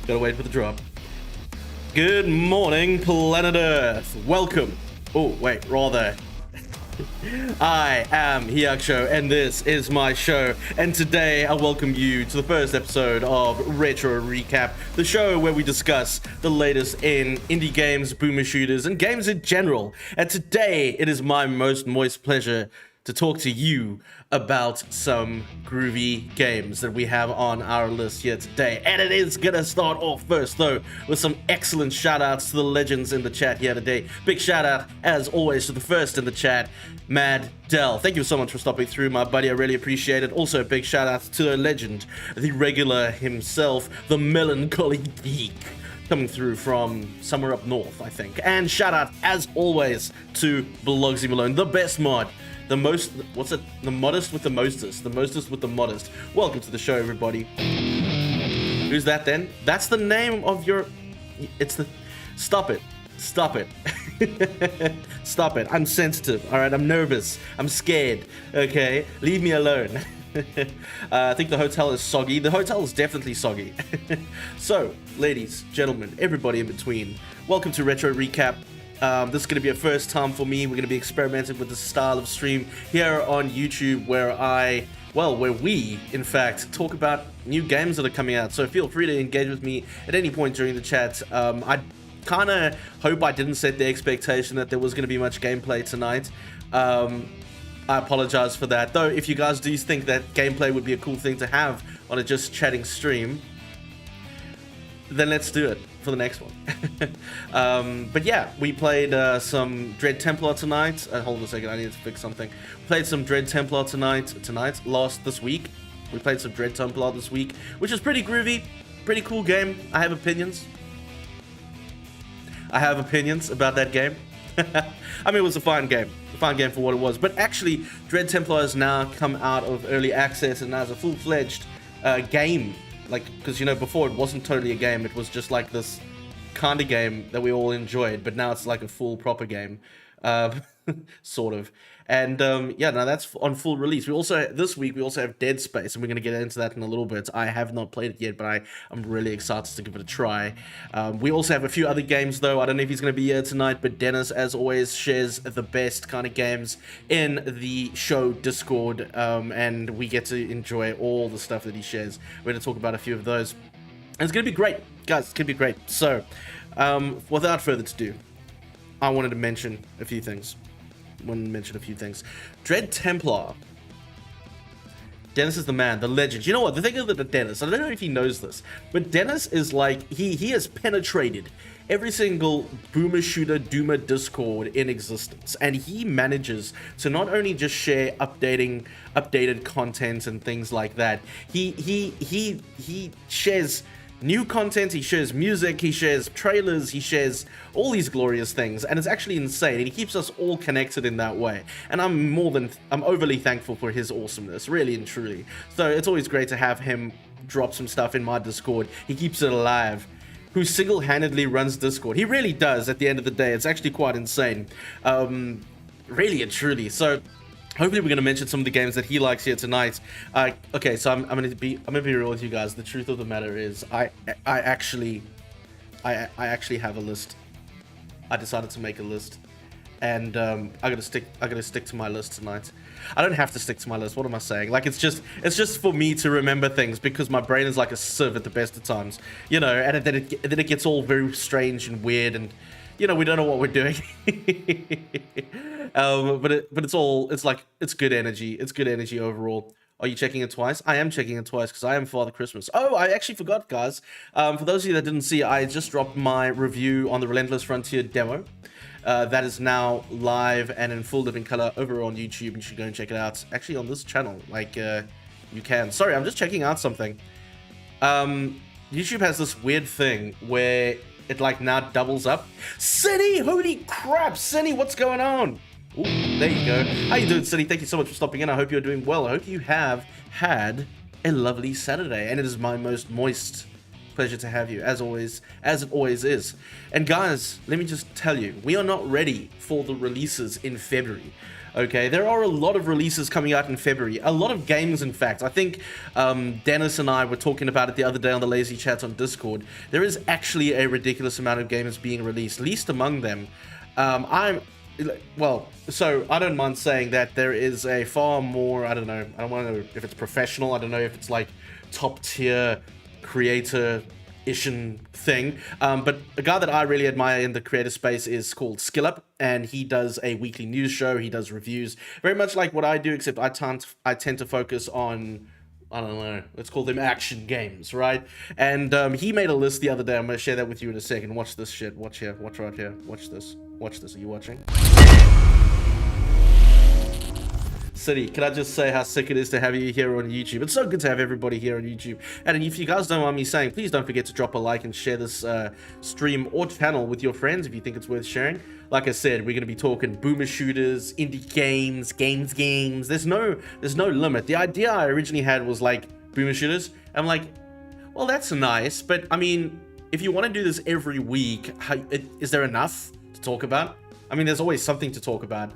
Gotta wait for the drop. Good morning, planet Earth. Welcome. Oh, wait, rather. I am Hyacsho, and this is my show. And today I welcome you to the first episode of Retro Recap, the show where we discuss the latest in indie games, boomer shooters, and games in general. And today it is my most moist pleasure to talk to you about some groovy games that we have on our list here today. And it is gonna start off first though with some excellent shout outs to the legends in the chat here today. Big shout out as always to the first in the chat, Mad Dell. Thank you so much for stopping through, my buddy. I really appreciate it. Also a big shout out to the legend, the regular himself, the melancholy geek, coming through from somewhere up north, I think. And shout out as always to Blogsy Malone, the best mod. The most, what's it? The modest with the mostest. The mostest with the modest. Welcome to the show, everybody. Who's that then? That's the name of your, it's the, stop it. Stop it. Stop it. I'm sensitive, all right? I'm nervous. I'm scared, okay? Leave me alone. I think the hotel is soggy. The hotel is definitely soggy. So, ladies, gentlemen, everybody in between, welcome to Retro Recap. This is going to be a first time for me. We're going to be experimenting with this style of stream here on YouTube where we, in fact, talk about new games that are coming out. So feel free to engage with me at any point during the chat. I kind of hope I didn't set the expectation that there was going to be much gameplay tonight. I apologize for that. Though, if you guys do think that gameplay would be a cool thing to have on a just chatting stream, then let's do it for the next one. But yeah, we played some Dread Templar tonight. Hold on a second, I need to fix something. We played some Dread Templar this week. We played some Dread Templar this week, which is pretty groovy, pretty cool game. I have opinions about that game. I mean, it was a fine game for what it was. But actually, Dread Templar has now come out of early access and now is a full-fledged game. Like, because, you know, before it wasn't totally a game, it was just like this kind of game that we all enjoyed, but now it's like a full proper game, sort of. And yeah, now that's on full release. This week we also have Dead Space, and we're going to get into that in a little bit. I have not played it yet, but I'm really excited to give it a try. We also have a few other games though. I don't know if he's going to be here tonight, but Dennis, as always, shares the best kind of games in the show Discord, and we get to enjoy all the stuff that he shares. We're going to talk about a few of those. And it's going to be great, guys. It's going to be great. So, without further ado, I wanted to mention a few things. Dread Templar. Dennis is the man, the legend. You know what? The thing is that Dennis, I don't know if he knows this, but Dennis is like, he has penetrated every single boomer shooter doomer Discord in existence, and he manages to not only just share updated content and things like that. He shares new content, he shares music, he shares trailers, he shares all these glorious things, and it's actually insane, and he keeps us all connected in that way. And I'm overly thankful for his awesomeness, really and truly. So it's always great to have him drop some stuff in my Discord. He keeps it alive. Who single-handedly runs Discord. He really does at the end of the day. It's actually quite insane. Really and truly. So hopefully we're going to mention some of the games that he likes here tonight. Okay, so I'm going to be real with you guys. The truth of the matter is, I actually have a list. I decided to make a list, and I gotta stick to my list tonight. I don't have to stick to my list. What am I saying? Like, it's just for me to remember things, because my brain is like a sieve at the best of times, you know. And then it gets all very strange and weird, and you know, we don't know what we're doing. But it's good energy. It's good energy overall. Are you checking it twice? I am checking it twice because I am Father Christmas. Oh, I actually forgot, guys. For those of you that didn't see, I just dropped my review on the Relentless Frontier demo. That is now live and in full living color over on YouTube. You should go and check it out. Actually, on this channel, like, you can. Sorry, I'm just checking out something. YouTube has this weird thing where it like now doubles up. Cindy, holy crap, Cindy, what's going on? Ooh, there you go. How you doing, Cindy? Thank you so much for stopping in. I hope you're doing well. I hope you have had a lovely Saturday, and it is my most moist pleasure to have you, as always, as it always is. And guys, let me just tell you, we are not ready for the releases in February. Okay, there are a lot of releases coming out in February. A lot of games, in fact. I think Dennis and I were talking about it the other day on the Lazy Chats on Discord. There is actually a ridiculous amount of games being released, least among them. So I don't mind saying that there is a far more, I don't know if it's professional, I don't know if it's like top tier creator-ish thing, but a guy that I really admire in the creator space is called SkillUp, and he does a weekly news show. He does reviews, very much like what I do, except I tend to focus on, I don't know, let's call them action games, right? And he made a list the other day. I'm going to share that with you in a second. Watch this shit. Watch here. Watch right here. Watch this. Watch this. Are you watching? City, can I just say how sick it is to have you here on YouTube? It's so good to have everybody here on YouTube. And if you guys don't mind me saying, please don't forget to drop a like and share this stream or channel with your friends if you think it's worth sharing. Like I said, we're going to be talking boomer shooters, indie games. There's no limit. The idea I originally had was like boomer shooters. I'm like, well, that's nice, but I mean, if you want to do this every week, is there enough to talk about? I mean, there's always something to talk about,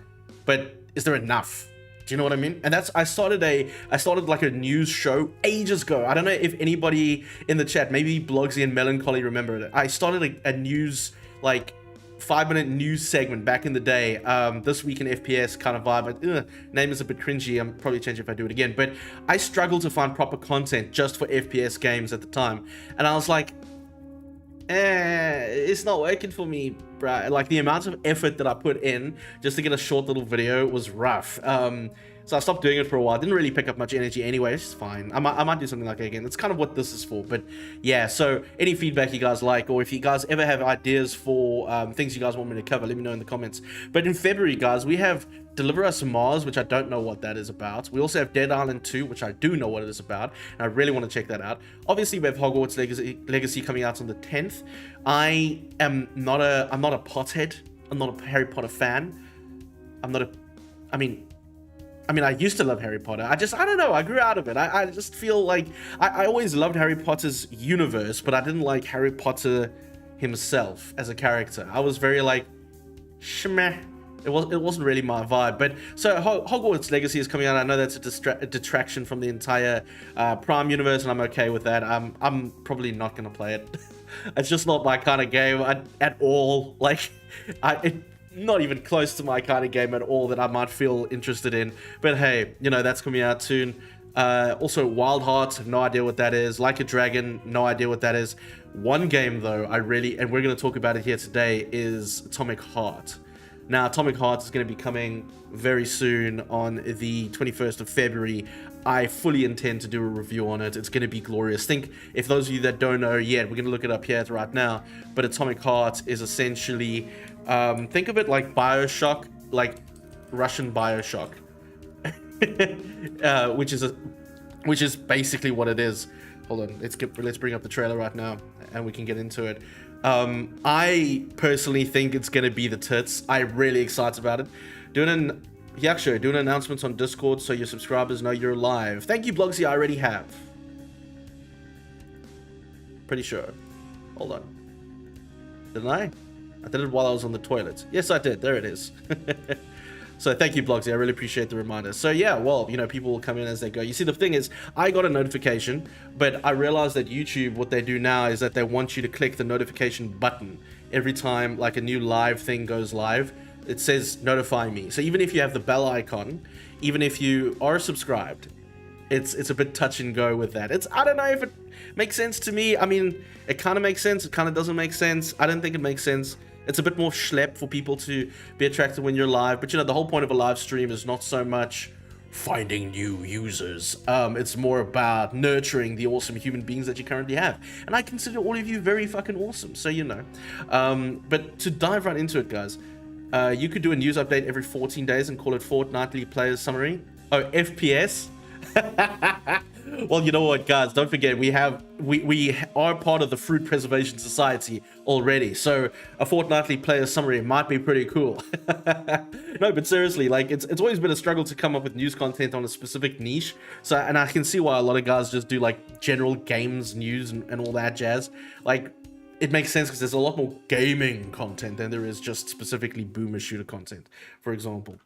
but is there enough? Do you know what I mean? And that's, I started like a news show ages ago. I don't know if anybody in the chat, maybe Blogsy and Melancholy remember it. I started a news, like 5-minute news segment back in the day. This week in FPS kind of vibe. Name is a bit cringy. I'm probably change it if I do it again. But I struggled to find proper content just for FPS games at the time. And I was like, it's not working for me, bruh. Like, the amount of effort that I put in just to get a short little video was rough. So I stopped doing it for a while. Didn't really pick up much energy anyway. It's fine. I might do something like that again. That's kind of what this is for. But yeah, so any feedback you guys like, or if you guys ever have ideas for things you guys want me to cover, let me know in the comments. But in February, guys, we have Deliver Us Mars, which I don't know what that is about. We also have Dead Island 2, which I do know what it is about, and I really want to check that out. Obviously, we have Hogwarts Legacy coming out on the 10th. I'm not a pothead. I'm not a Harry Potter fan. I mean, I used to love Harry Potter. I don't know. I grew out of it. I just feel like I always loved Harry Potter's universe, but I didn't like Harry Potter himself as a character. I was very like, shmeh. It wasn't really my vibe. But so Hogwarts Legacy is coming out. I know that's a detraction from the entire Prime universe, and I'm okay with that. I'm probably not gonna play it. It's just not my kind of game at all. Like, not even close to my kind of game at all that I might feel interested in. But hey, you know, that's coming out soon. Also, Wild Hearts, have no idea what that is. Like a Dragon, no idea what that is. One game though, and we're going to talk about it here today, is Atomic Heart. Now, Atomic Heart is going to be coming very soon on the 21st of February. I fully intend to do a review on it. It's going to be glorious. If those of you that don't know yet, we're going to look it up here right now. But Atomic Heart is essentially, think of it like BioShock, like Russian BioShock, which is basically what it is. Hold on, let's bring up the trailer right now, and we can get into it. I personally think it's going to be the tits. I'm really excited about it. Hyacsho, doing announcements on Discord so your subscribers know you're live. Thank you, Blogsy. I already have. Pretty sure. Hold on. Didn't I? I did it while I was on the toilet. Yes, I did. There it is. So thank you, Blogsy. I really appreciate the reminder. So yeah, well, you know, people will come in as they go. You see, the thing is, I got a notification, but I realized that YouTube, what they do now is that they want you to click the notification button every time like a new live thing goes live. It says notify me. So even if you have the bell icon, even if you are subscribed, it's a bit touch and go with that. I don't know if it makes sense to me. I mean, it kind of makes sense. It kind of doesn't make sense. I don't think it makes sense. It's a bit more schlep for people to be attracted when you're live. But, you know, the whole point of a live stream is not so much finding new users. It's more about nurturing the awesome human beings that you currently have. And I consider all of you very fucking awesome. So, you know. But to dive right into it, guys, you could do a news update every 14 days and call it Fortnightly Players Summary. Oh, FPS? Well, you know what, guys, don't forget, we are part of the Fruit Preservation Society already, so a fortnightly player summary might be pretty cool. No, but seriously, like, it's always been a struggle to come up with news content on a specific niche, so, and I can see why a lot of guys just do like general games news and all that jazz. Like, it makes sense because there's a lot more gaming content than there is just specifically boomer shooter content, for example.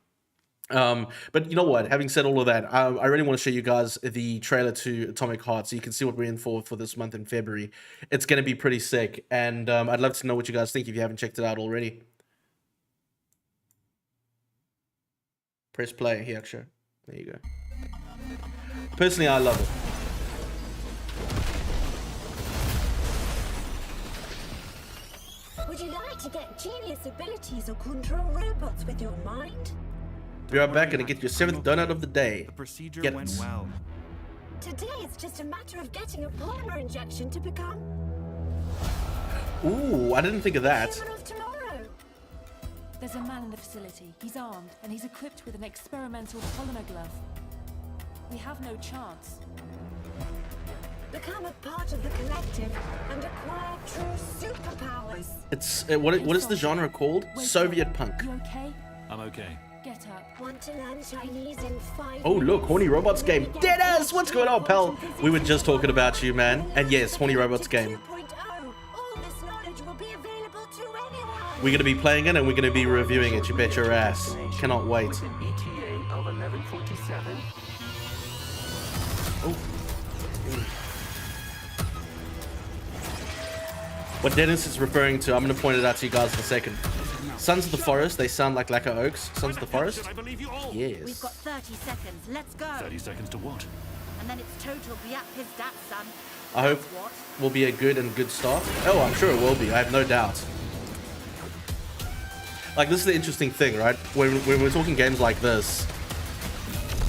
But you know what? Having said all of that, I really want to show you guys the trailer to Atomic Heart so you can see what we're in for this month in February. It's going to be pretty sick, and I'd love to know what you guys think if you haven't checked it out already. Press play, Hyacsho. There you go. Personally, I love it. Would you like to get genius abilities or control robots with your mind? Be right back and get your 7th donut of the day. The procedure Get went it. well. Today it's just a matter of getting a polymer injection to become Ooh, I didn't think of that. human of tomorrow. There's a man in the facility. He's armed, and he's equipped with an experimental polymer glove. We have no chance. Become a part of the collective and acquire true superpowers. It's what is the genre called? Wake Soviet up. punk. You okay? I'm okay. Get up. Want to learn Chinese in 5 Oh look, Horny Robots game. Deadass! What's going on, pal? We were just talking about you, man. And yes, Horny Robots game. 2.0. All this knowledge will be available to anyone. We're gonna be playing it and we're gonna be reviewing it. You bet your ass. Cannot wait. With an ETA of 11:47. Oh. What Dennis is referring to, I'm going to point it out to you guys in a second. Sons of the Forest, they sound like lacquer oaks. Sons of the Forest? I believe you all. Yes. We've got 30 seconds. Let's go. 30 seconds to what? And then it's total Biap his dad, son. I hope What? will be a good start. Oh, I'm sure it will be. I have no doubt. Like, this is the interesting thing, right? When we're talking games like this,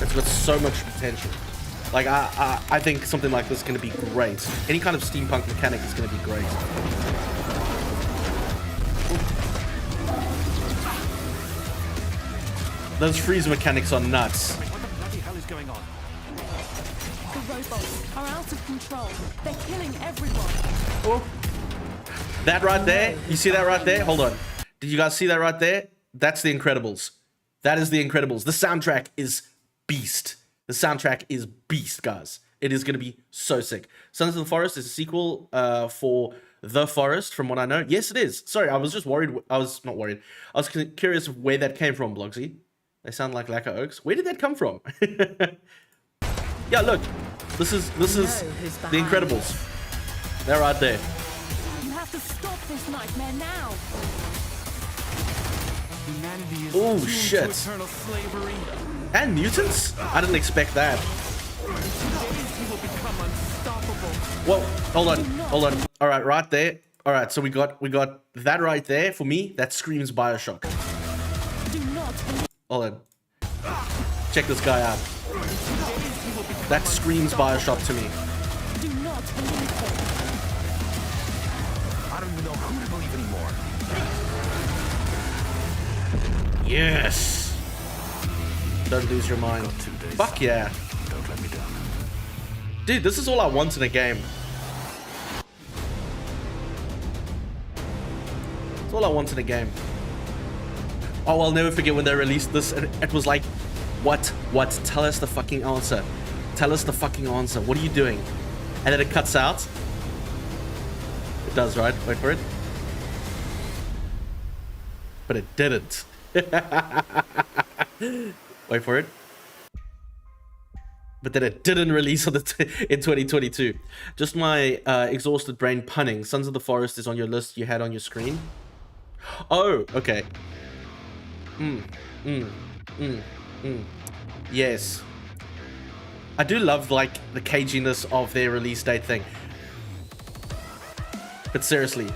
it's got so much potential. Like, I think something like this is going to be great. Any kind of steampunk mechanic is going to be great. Those freeze mechanics are nuts. Wait, what the bloody hell is going on? The robots are out of control. They're killing everyone. Oh. That right there, you see that right there? Hold on. Did you guys see that right there? That's The Incredibles. That is The Incredibles. The soundtrack is beast. The soundtrack is beast, guys. It is going to be so sick. Sons of the Forest is a sequel for The Forest, from what I know. Yes, it is. Sorry, I was just worried. I was not worried. I was curious of where that came from, Blogsy. They sound like lacquer oaks. Where did that come from? Yeah, look. This is The Incredibles. They're right there. You have to stop this nightmare now. Humanity is Oh, doomed to shit. eternal slavery. And mutants? I didn't expect that. He will become unstoppable. Well, hold on. All right, right there. All right, so we got that right there. For me, that screams Bioshock. Do not believe. Hold on. Check this guy out. That screams Bioshock to me. Do not believe them. I don't even know who to believe anymore. Yes. Don't lose your mind. Fuck yeah. Don't let me down. Dude, this is all I want in a game. It's all I want in a game. Oh, I'll never forget when they released this and it was like, what? Tell us the fucking answer. Tell us the fucking answer. What are you doing? And then it cuts out. It does, right? Wait for it. But it didn't. Wait for it. But then it didn't release on in 2022. Just my exhausted brain punning. Sons of the Forest is on your list you had on your screen. Oh, okay. Yes. I do love, like, the caginess of their release date thing. But seriously,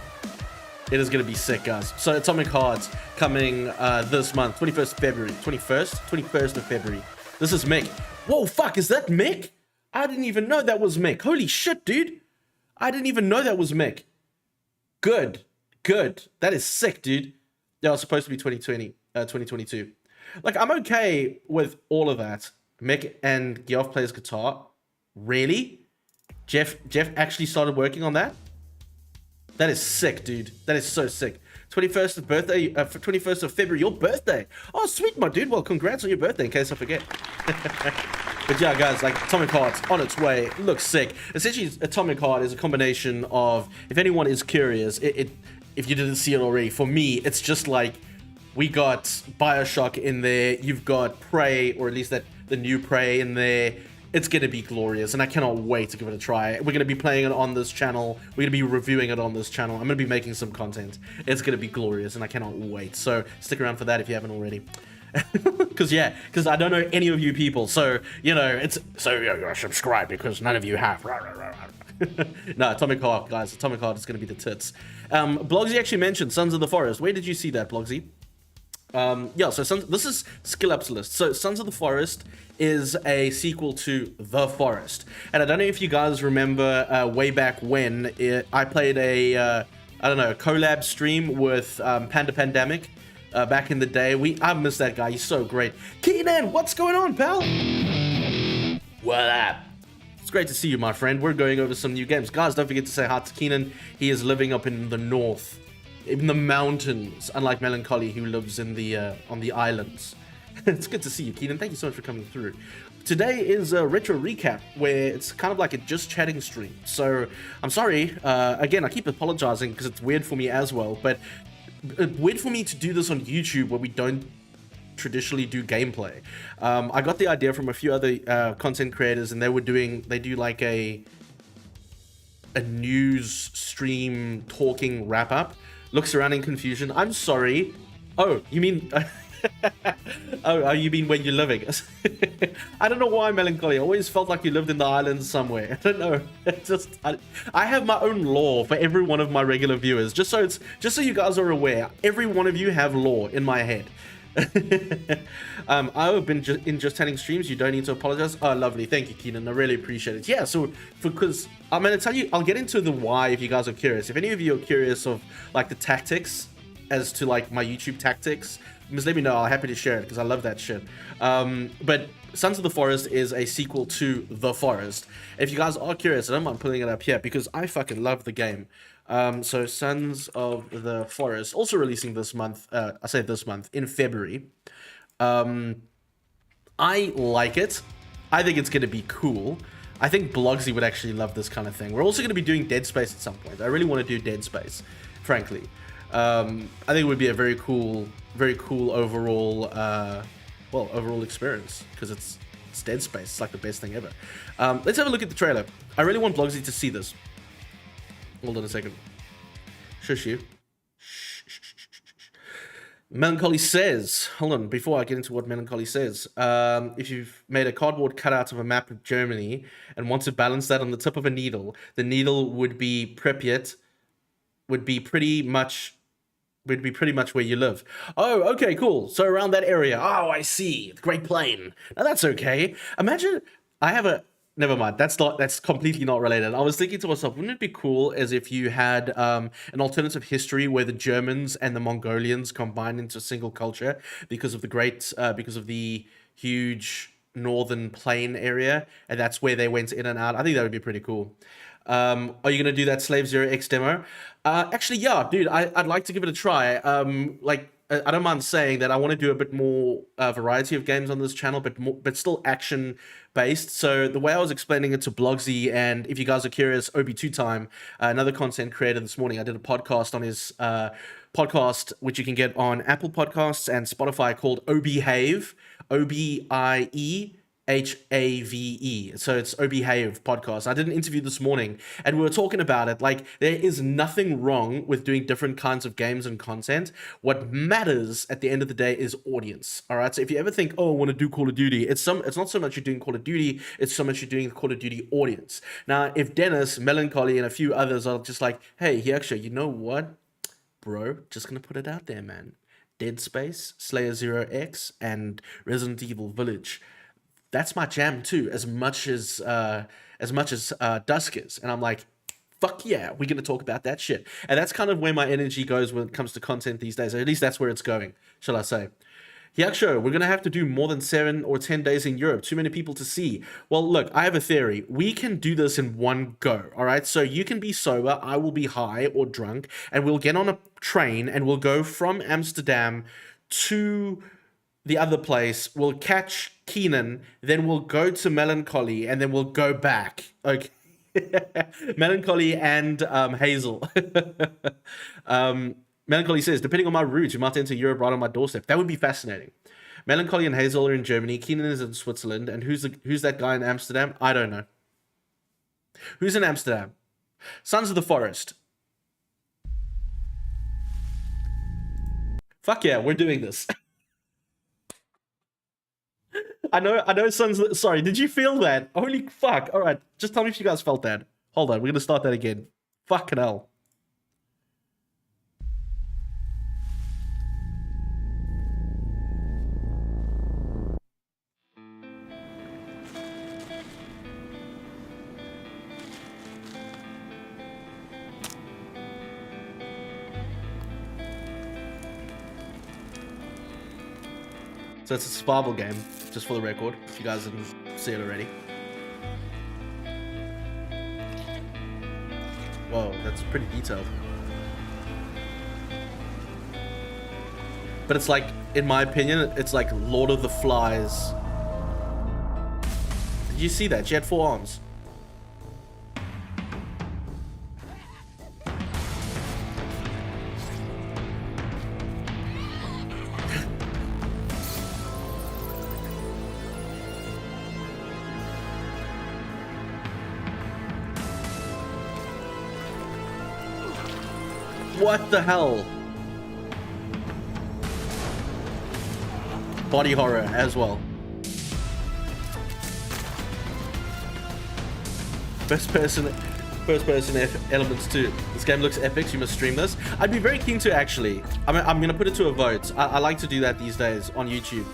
it is going to be sick, guys. So Atomic Heart coming this month, 21st of February. 21st of February. This is Mick. Whoa, fuck, is that Mick? I didn't even know that was Mick. Holy shit, dude. I didn't even know that was Mick. Good. That is sick, dude. Yeah, it was supposed to be 2022. Like, I'm okay with all of that. Mick and Geoff plays guitar. Really? Jeff actually started working on that? That is sick, dude. That is so sick. 21st of birthday, 21st of February, your birthday. Oh, sweet, my dude. Well, congrats on your birthday, in case I forget. But yeah, guys, like, Atomic Heart's on its way. It looks sick. Essentially, Atomic Heart is a combination of, if anyone is curious, if you didn't see it already, for me, it's just like We got Bioshock in there. You've got Prey, or at least the new Prey in there. It's going to be glorious, and I cannot wait to give it a try. We're going to be playing it on this channel. We're going to be reviewing it on this channel. I'm going to be making some content. It's going to be glorious, and I cannot wait. So stick around for that if you haven't already. Because I don't know any of you people. So, you know, subscribe because none of you have. No, Atomic Heart, guys. Atomic Heart is going to be the tits. Blogsy actually mentioned Sons of the Forest. Where did you see that, Blogsy? Yeah, so this is Skill Up's list. So Sons of the Forest is a sequel to The Forest. And I don't know if you guys remember way back when I played a, I don't know, a collab stream with Panda Pandemic back in the day. I miss that guy. He's so great. Keenan, what's going on, pal? What up? It's great to see you, my friend. We're going over some new games. Guys, don't forget to say hi to Keenan. He is living up in the north. In the mountains, unlike Melancholy, who lives in the on the islands. It's good to see you, Keenan. Thank you so much for coming through. Today is a retro recap where it's kind of like a just chatting stream. So I'm sorry. Again, I keep apologizing because it's weird for me as well. But weird for me to do this on YouTube where we don't traditionally do gameplay. I got the idea from a few other content creators, and they do like a news stream talking wrap up. Looks around in confusion. I'm sorry. Oh, you mean... oh, you mean when you're living? I don't know why, Melancholy. I always felt like you lived in the islands somewhere. I don't know. It's just... I have my own lore for every one of my regular viewers. Just so you guys are aware. Every one of you have lore in my head. I've been in just chatting streams. You don't need to apologize. Oh, lovely. Thank you, Keenan. I really appreciate it. Yeah, so because I'm going to tell you, I'll get into the why if you guys are curious. If any of you are curious of like the tactics as to like my YouTube tactics, just let me know. I'm happy to share it because I love that shit. But Sons of the Forest is a sequel to The Forest. If you guys are curious, I don't mind pulling it up here because I fucking love the game. So Sons of the Forest, also releasing this month, I say this month, in February. I like it. I think it's going to be cool. I think Blogsy would actually love this kind of thing. We're also going to be doing Dead Space at some point. I really want to do Dead Space, frankly. I think it would be a very cool overall, overall experience because it's Dead Space. It's like the best thing ever. Let's have a look at the trailer. I really want Blogsy to see this. Hold on a second. Shush you. Melancholy says, hold on, before I get into what Melancholy says, if you've made a cardboard cutout of a map of Germany and want to balance that on the tip of a needle, the needle would be Pripyat, would be pretty much where you live. Oh, okay, cool. So around that area. Oh, I see. The Great Plain. Now that's okay. Imagine I have a... Never mind. That's completely not related. I was thinking to myself, wouldn't it be cool as if you had an alternative history where the Germans and the Mongolians combined into a single culture because of the huge northern plain area, and that's where they went in and out. I think that would be pretty cool. Are you gonna do that Slave Zero X demo? Actually, yeah, dude. I'd like to give it a try. I don't mind saying that I want to do a bit more variety of games on this channel, but still action based. So the way I was explaining it to Blogsy, and if you guys are curious, OB2 Time, another content creator this morning, I did a podcast on his podcast, which you can get on Apple Podcasts and Spotify, called Obehave, OBIEHAVE. So it's Obehave podcast. I did an interview this morning and we were talking about it. Like, there is nothing wrong with doing different kinds of games and content. What matters at the end of the day is audience. All right. So if you ever think, oh, I want to do Call of Duty, it's not so much you're doing Call of Duty, it's so much you're doing the Call of Duty audience. Now, if Dennis, Melancholy, and a few others are just like, hey, Hyacsho, you know what, bro? Just gonna put it out there, man. Dead Space, Slayer Zero X, and Resident Evil Village. That's my jam too, as much as Dusk is. And I'm like, fuck yeah, we're going to talk about that shit. And that's kind of where my energy goes when it comes to content these days. Or at least that's where it's going, shall I say. Hyacsho, we're going to have to do more than 7 or 10 days in Europe. Too many people to see. Well, look, I have a theory. We can do this in one go, all right? So you can be sober, I will be high or drunk, and we'll get on a train and we'll go from Amsterdam to the other place. We'll catch Keenan, then we'll go to Melancholy, and then we'll go back. Okay. Melancholy and Hazel. Melancholy says, depending on my route, you might enter Europe right on my doorstep. That would be fascinating. Melancholy and Hazel are in Germany. Keenan is in Switzerland. And who's that guy in Amsterdam? I don't know. Who's in Amsterdam? Sons of the Forest. Fuck yeah, we're doing this. I know Sons... Sorry, did you feel that? Holy fuck. All right, just tell me if you guys felt that. Hold on, we're going to start that again. Fucking hell. So it's a survival game, just for the record, if you guys didn't see it already. Whoa, that's pretty detailed. But it's like, in my opinion, it's like Lord of the Flies. Did you see that? She had 4 arms. What the hell? Body horror as well. First person elements too. This game looks epic, so you must stream this. I'd be very keen to actually. I'm gonna put it to a vote. I like to do that these days on YouTube.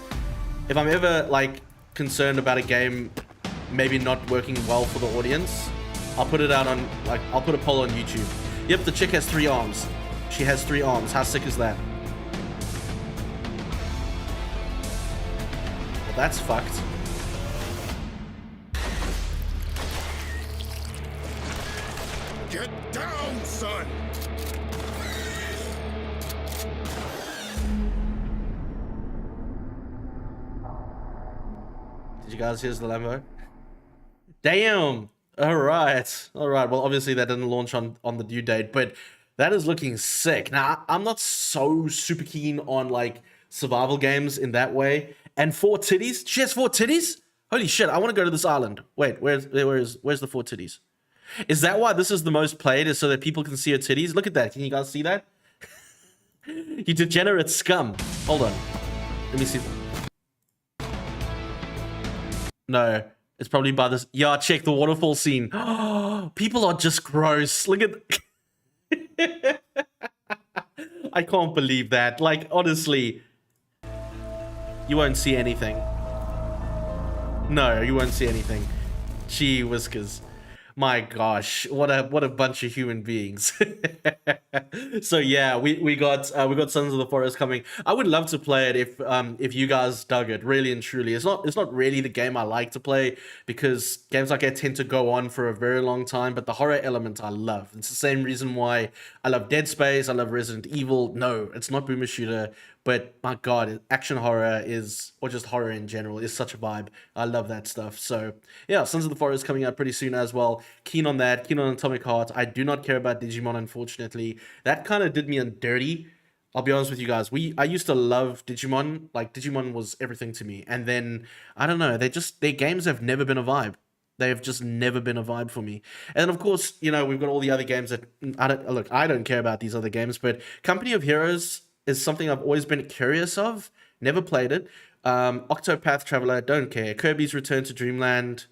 If I'm ever like concerned about a game maybe not working well for the audience, I'll put it out on like I'll put a poll on YouTube. Yep, the chick has 3 arms. She has 3 arms. How sick is that? Well, that's fucked. Get down, son! Did you guys hear the Lambo? Damn! Alright. Alright, well obviously that didn't launch on the due date, but that is looking sick. Now, I'm not so super keen on like survival games in that way. And 4 titties? She has 4 titties? Holy shit, I want to go to this island. Wait, where's the 4 titties? Is that why this is the most played, is so that people can see her titties? Look at that. Can you guys see that? You degenerate scum. Hold on. Let me see. No. It's probably by this. Yeah, check the waterfall scene. People are just gross. Look at... I can't believe that. Like, honestly. You won't see anything. No, you won't see anything. Gee whiskers. My gosh, what a bunch of human beings. So yeah, we got Sons of the Forest coming. I would love to play it if you guys dug it, really and truly. It's not really the game I like to play, because games like that tend to go on for a very long time, but the horror element I love. It's the same reason why I love Dead Space, I love Resident Evil. No, it's not Boomer Shooter, but my god, action horror is, or just horror in general, is such a vibe. I love that stuff. So yeah, Sons of the Forest coming out pretty soon as well. Keen on that, keen on Atomic Heart. I do not care about Digimon, unfortunately. That kind of did me dirty. I'll be honest with you guys. I used to love Digimon. Like, Digimon was everything to me. And then, I don't know, their games have never been a vibe. They have just never been a vibe for me. And of course, you know, we've got all the other games that, I don't care about these other games, but Company of Heroes is something I've always been curious of. Never played it. Octopath Traveler, don't care. Kirby's Return to Dreamland,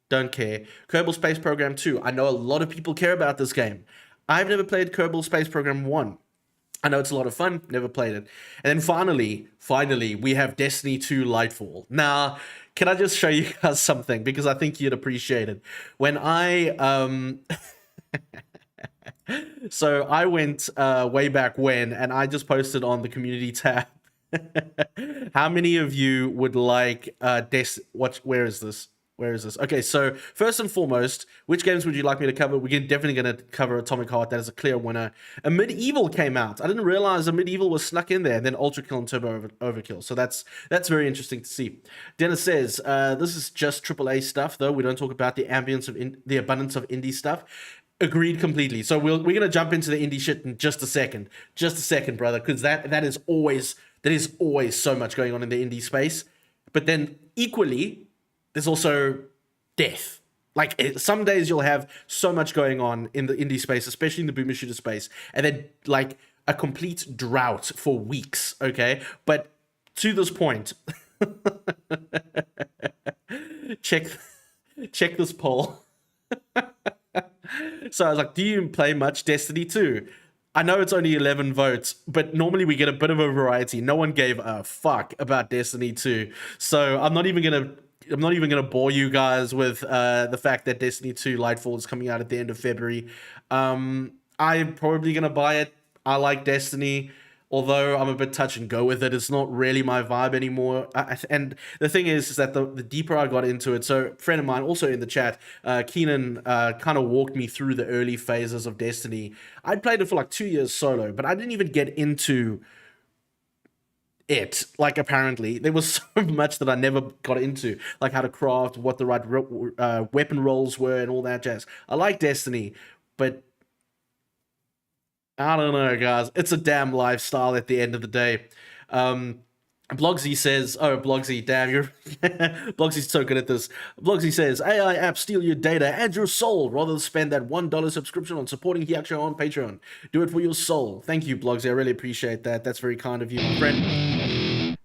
don't care. Kerbal Space Program 2. I know a lot of people care about this game. I've never played Kerbal Space Program 1. I know it's a lot of fun, never played it. And then finally, we have Destiny 2 Lightfall. Now, can I just show you guys something? Because I think you'd appreciate it. When I, so I went way back when, and I just posted on the community tab. How many of you would like where is this? Where is this? Okay, so first and foremost, which games would you like me to cover? We're definitely going to cover Atomic Heart. That is a clear winner. A Medieval came out. I didn't realize a Medieval was snuck in there. And then Ultra Kill and Turbo Overkill. So that's very interesting to see. Dennis says, this is just AAA stuff, though. We don't talk about the abundance of indie stuff. Agreed completely. So we're gonna jump into the indie shit in just a second, brother, because that is always so much going on in the indie space. But then equally, there's also death. Like some days you'll have so much going on in the indie space, especially in the boomer shooter space, and then like a complete drought for weeks. Okay, but to this point, check this poll. So I was like, do you play much Destiny 2? I know it's only 11 votes, but normally we get a bit of a variety. No one gave a fuck about Destiny 2. So I'm not even gonna bore you guys with the fact that Destiny 2 Lightfall is coming out at the end of February. I'm probably gonna buy it. I like Destiny. Although I'm a bit touch and go with it, it's not really my vibe anymore. And the thing is that the deeper I got into it, so a friend of mine also in the chat, Keenan, kind of walked me through the early phases of Destiny. I'd played it for like 2 years solo, but I didn't even get into it. Like apparently there was so much that I never got into, like how to craft, what the right weapon rolls were and all that jazz. I like Destiny, but I don't know, guys. It's a damn lifestyle at the end of the day. Blogsy says, oh, Blogsy, damn, you're... Blogsy's so good at this. Blogsy says, AI apps steal your data and your soul rather than spend that $1 subscription on supporting Hyacsho on Patreon. Do it for your soul. Thank you, Blogsy. I really appreciate that. That's very kind of you, my friend.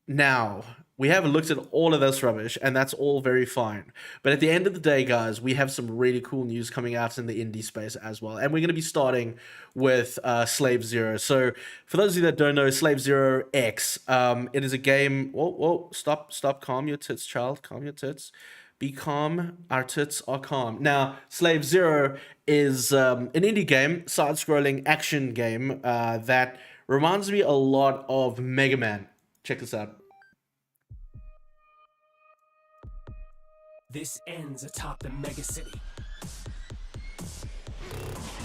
Now, we have looked at all of this rubbish, and that's all very fine. But at the end of the day, guys, we have some really cool news coming out in the indie space as well. And we're going to be starting with Slave Zero. So, for those of you that don't know, Slave Zero X, it is a game... Whoa, stop, calm your tits, child. Calm your tits. Be calm. Our tits are calm. Now, Slave Zero is an indie game, side-scrolling action game that reminds me a lot of Mega Man. Check this out. This ends atop the megacity,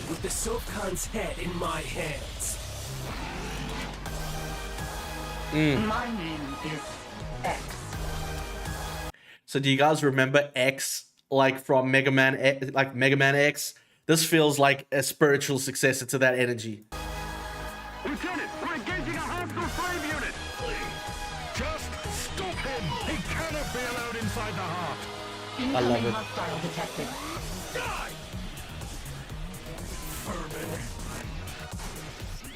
with the Sovkhan's head in my hands. My name is X. So do you guys remember X, like from Mega Man X? This feels like a spiritual successor to that energy. Lieutenant, we're engaging a hostile flame unit! Just stop him! He cannot be allowed inside the heart! I love it. Hostile detected.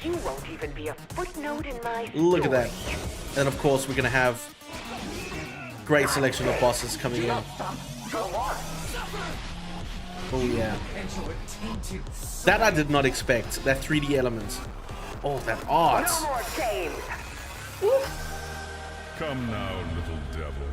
You won't even be a footnote in my Look at story. that. And of course, we're going to have great selection of bosses coming in. Oh, yeah. That I did not expect. That 3D element. Oh, that art. No more games! Come now, little devil.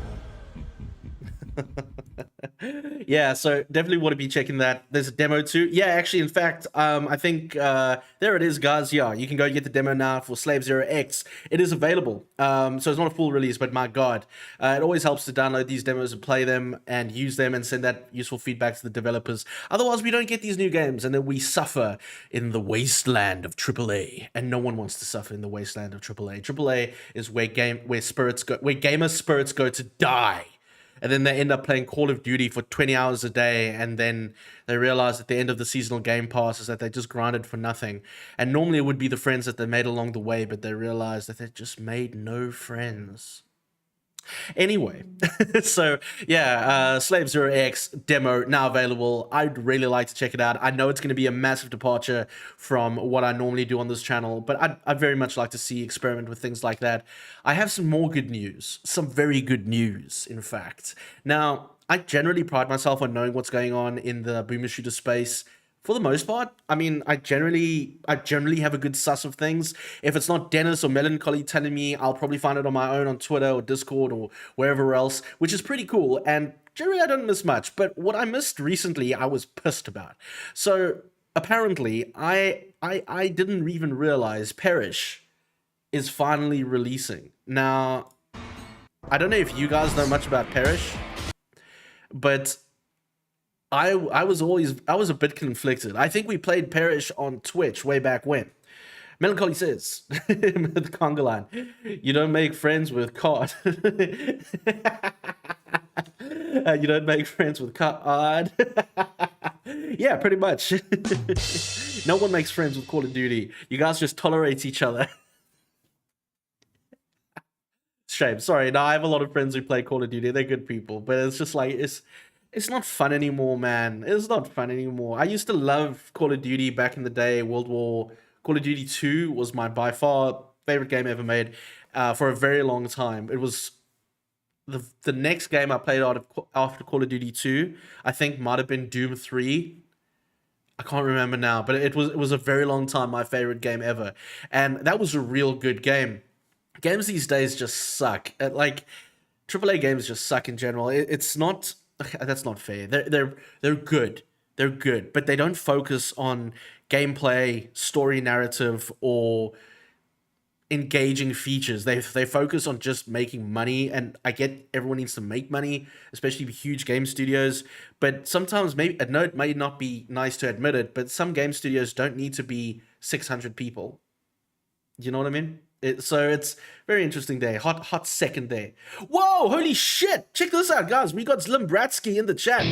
Yeah, so definitely want to be checking that. There's a demo too. Yeah, actually, in fact, I think there it is, guys. Yeah, you can go get the demo now for Slave Zero X. It is available. So it's not a full release, but my God, it always helps to download these demos and play them and use them and send that useful feedback to the developers. Otherwise, we don't get these new games, and then we suffer in the wasteland of AAA. And no one wants to suffer in the wasteland of AAA. AAA is where gamer spirits go to die. And then they end up playing Call of Duty for 20 hours a day, and then they realize at the end of the seasonal game pass is that they just grinded for nothing. And normally it would be the friends that they made along the way, but they realized that they just made no friends. Anyway, so yeah, Slave Zero X demo now available. I'd really like to check it out. I know it's going to be a massive departure from what I normally do on this channel, but I'd very much like to see experiment with things like that. I have some more good news, some very good news, in fact. Now, I generally pride myself on knowing what's going on in the boomer shooter space. For the most part, I mean, I generally have a good suss of things. If it's not Dennis or Melancholy telling me, I'll probably find it on my own on Twitter or Discord or wherever else, which is pretty cool. And generally, I don't miss much. But what I missed recently, I was pissed about. So apparently, I didn't even realize Perish is finally releasing. Now, I don't know if you guys know much about Perish, but I was a bit conflicted. I think we played Perish on Twitch way back when. Melancholy says, the conga line, you don't make friends with COD. You don't make friends with COD. Yeah, pretty much. No one makes friends with Call of Duty. You guys just tolerate each other. Shame. Sorry. No, I have a lot of friends who play Call of Duty. They're good people, but it's just like it's not fun anymore, man. It's not fun anymore. I used to love Call of Duty back in the day. Call of Duty 2 was my by far favorite game ever made for a very long time. It was the next game I played after Call of Duty 2, I think might have been Doom 3. I can't remember now, but it was a very long time my favorite game ever. And that was a real good game. Games these days just suck. Like AAA games just suck in general. It's not that's not fair. They're good. They're good, but they don't focus on gameplay, story narrative, or engaging features. They focus on just making money, and I get everyone needs to make money, especially huge game studios, but sometimes, maybe, I know it may not be nice to admit it, but some game studios don't need to be 600 people. You know what I mean? So it's very interesting day. Hot second day. Whoa, holy shit. Check this out, guys. We got Zlimbratsky in the chat.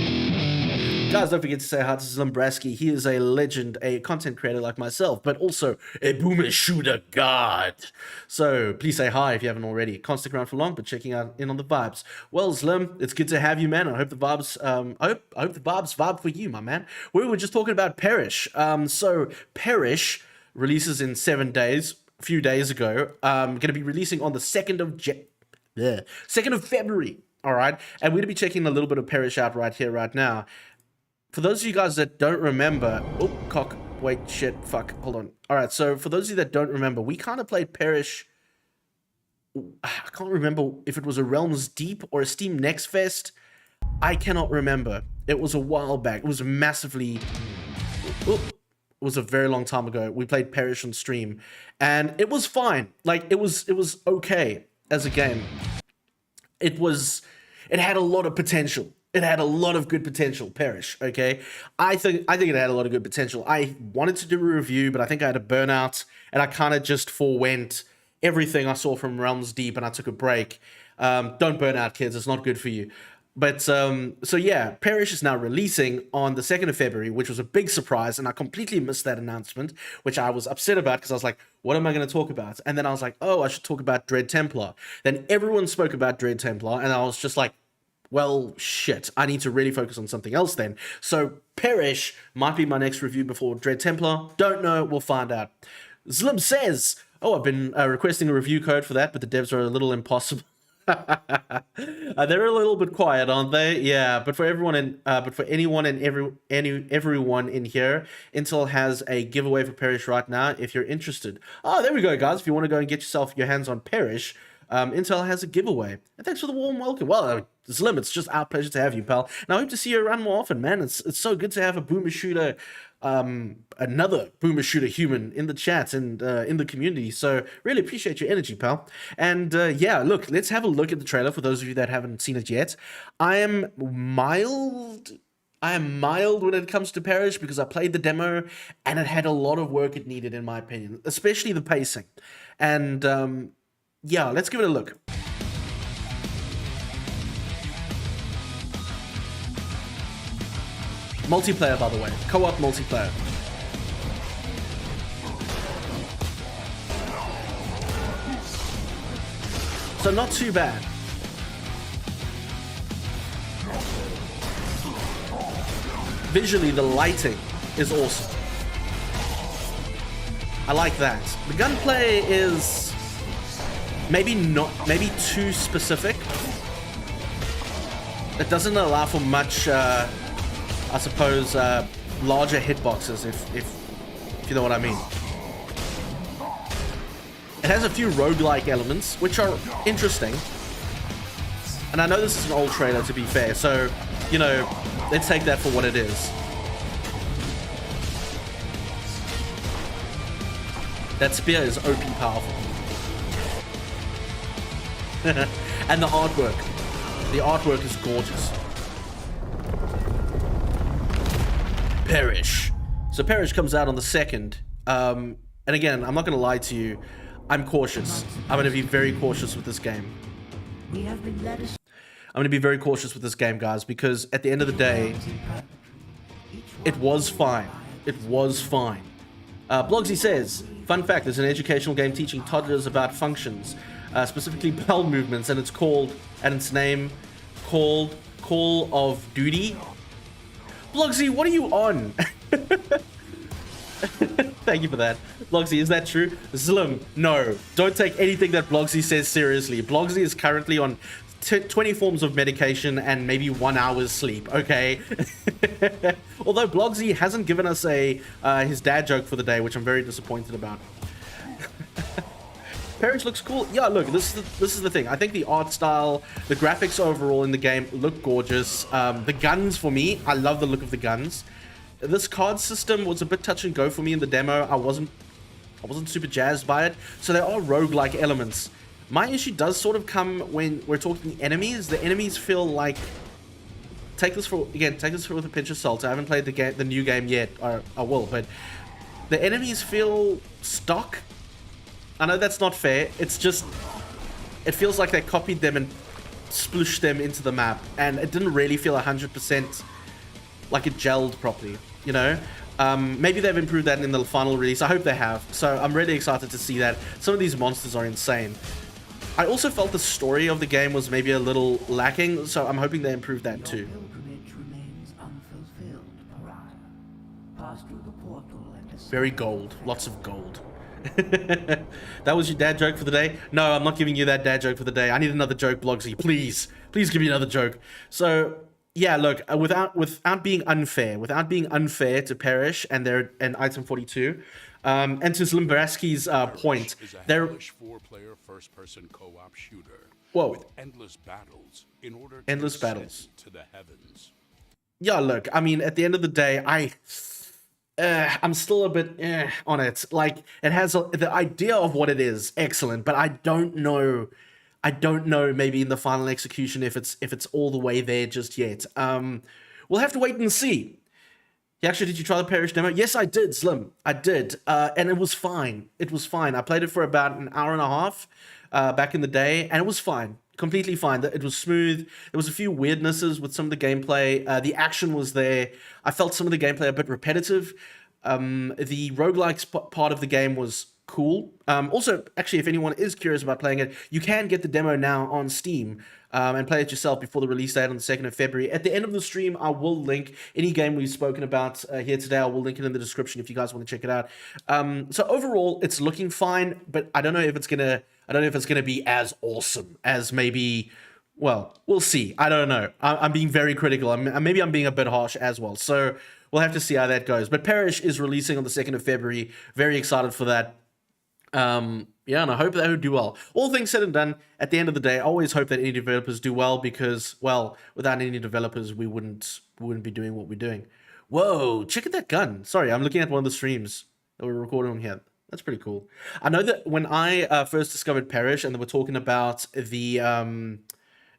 Guys, don't forget to say hi to Zlimbratsky. He is a legend, a content creator like myself, but also a boomer shooter god. So please say hi if you haven't already. Can't stick around for long, but checking out in on the vibes. Well, Zlim, it's good to have you, man. I hope the vibes, I hope the vibes vibe for you, my man. We were just talking about Perish. So Perish releases in 7 days. A few days ago. Going to be releasing on the 2nd of February. All right, and we're going to be checking a little bit of Perish out right here, right now. For those of you guys that don't remember, oh, cock, wait, shit, fuck, hold on. All right, so for those of you that don't remember, we kind of played Perish. I can't remember if it was a Realms Deep or a Steam Next Fest. I cannot remember. It was a while back. It was massively. It was a very long time ago. We played Perish on stream, and it was fine. Like it was okay as a game. It had a lot of potential. It had a lot of good potential, Perish, okay? I think it had a lot of good potential. I wanted to do a review, but I think I had a burnout, and I kind of just forwent everything I saw from Realms Deep, and I took a break. Don't burn out, kids. It's not good for you. But, so yeah, Perish is now releasing on the 2nd of February, which was a big surprise, and I completely missed that announcement, which I was upset about, because I was like, what am I going to talk about? And then I was like, oh, I should talk about Dread Templar. Then everyone spoke about Dread Templar, and I was just like, well, shit, I need to really focus on something else then. So Perish might be my next review before Dread Templar. Don't know, we'll find out. Zlim says, oh, I've been requesting a review code for that, but the devs are a little impossible. They're a little bit quiet, aren't they? Yeah, but for everyone anyone and everyone in here, Intel has a giveaway for Perish right now if you're interested. Oh, there we go, guys. If you want to go and get your hands on Perish, Intel has a giveaway. And thanks for the warm welcome. Well, Zlim, it's just our pleasure to have you, pal. And I hope to see you around more often, man. It's so good to have a boomer shooter, another boomer shooter human in the chat and in the community. So really appreciate your energy, pal. And yeah, look, let's have a look at the trailer for those of you that haven't seen it yet. I am mild when it comes to Perish because I played the demo and it had a lot of work it needed, in my opinion, especially the pacing. And yeah, let's give it a look. Multiplayer, by the way. Co-op multiplayer. So not too bad. Visually, the lighting is awesome. I like that. The gunplay is maybe too specific. It doesn't allow for much, I suppose, larger hitboxes, if you know what I mean. It has a few roguelike elements, which are interesting. And I know this is an old trailer, to be fair, so, you know, let's take that for what it is. That spear is OP powerful. And the artwork. The artwork is gorgeous. Perish. So Perish comes out on the 2nd. And again, I'm not going to lie to you. I'm cautious. I'm going to be very cautious with this game. I'm going to be very cautious with this game, guys, because at the end of the day, It was fine. It was fine. Blogsy says, fun fact, there's an educational game teaching toddlers about functions, specifically bowel movements, and its name called Call of Duty. Blogsy, what are you on? Thank you for that. Blogsy, is that true? Zlim, no. Don't take anything that Blogsy says seriously. Blogsy is currently on 20 forms of medication and maybe 1 hour's sleep, okay? Although Blogsy hasn't given us his dad joke for the day, which I'm very disappointed about. Perish looks cool. Yeah, look, this is the thing. I think the art style, the graphics overall in the game look gorgeous. The guns, for me, I love the look of the guns. This card system was a bit touch and go for me in the demo. I wasn't super jazzed by it. So there are roguelike elements. My issue does sort of come when we're talking enemies. The enemies feel like, take this with a pinch of salt. I haven't played the new game yet, or I will, but the enemies feel stock. I know that's not fair. It's just, it feels like they copied them and splooshed them into the map, and it didn't really feel 100% like it gelled properly, you know? Maybe they've improved that in the final release. I hope they have. So I'm really excited to see that. Some of these monsters are insane. I also felt the story of the game was maybe a little lacking, so I'm hoping they improve that too. Very gold. Lots of gold. That was your dad joke for the day? No, I'm not giving you that dad joke for the day. I need another joke, Blogsy. Please. Please give me another joke. So, yeah, look, without being unfair to Perish and item 42, and to Zlimberski's point, they're four-player first-person co-op shooter. Whoa. With endless battles in order to ascend to the heavens. Yeah, look, I mean, at the end of the day, I'm still a bit on it. Like, it has the idea of what it is, excellent, but I don't know maybe in the final execution if it's all the way there just yet. We'll have to wait and see. Hyacsho, did you try the Perish demo? Yes, I did, Slim. I did. And it was fine. It was fine. I played it for about an hour and a half back in the day, and it was fine. Completely fine. It was smooth. There was a few weirdnesses with some of the gameplay. The action was there. I felt some of the gameplay a bit repetitive. The roguelike part of the game was cool. Also, actually, if anyone is curious about playing it, you can get the demo now on Steam and play it yourself before the release date on the 2nd of February. At the end of the stream, I will link any game we've spoken about here today. I will link it in the description if you guys want to check it out. So overall, it's looking fine, but I don't know if it's gonna be as awesome as maybe. Well, we'll see. I don't know. I'm being very critical. Maybe I'm being a bit harsh as well. So we'll have to see how that goes. But Perish is releasing on the 2nd of February. Very excited for that. Yeah, and I hope they would do well. All things said and done, at the end of the day, I always hope that any developers do well because, well, without any developers, we wouldn't be doing what we're doing. Whoa, check out that gun. Sorry, I'm looking at one of the streams that we're recording on here. That's pretty cool. I know that when I first discovered Perish and they were talking about they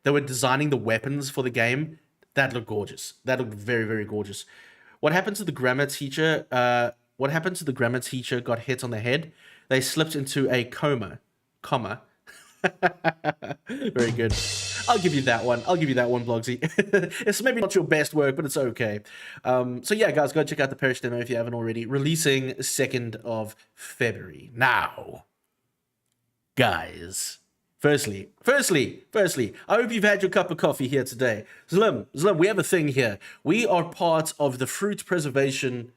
were designing the weapons for the game, that looked gorgeous. That looked very, very gorgeous. What happened to the grammar teacher? Got hit on the head. They slipped into a comma. Very good. I'll give you that one, Blogsy. It's maybe not your best work, but it's okay. So yeah, guys, go check out the Perish demo if you haven't already. Releasing 2nd of February. Now, guys, firstly, I hope you've had your cup of coffee here today. Zlim, we have a thing here. We are part of the Fruit Preservation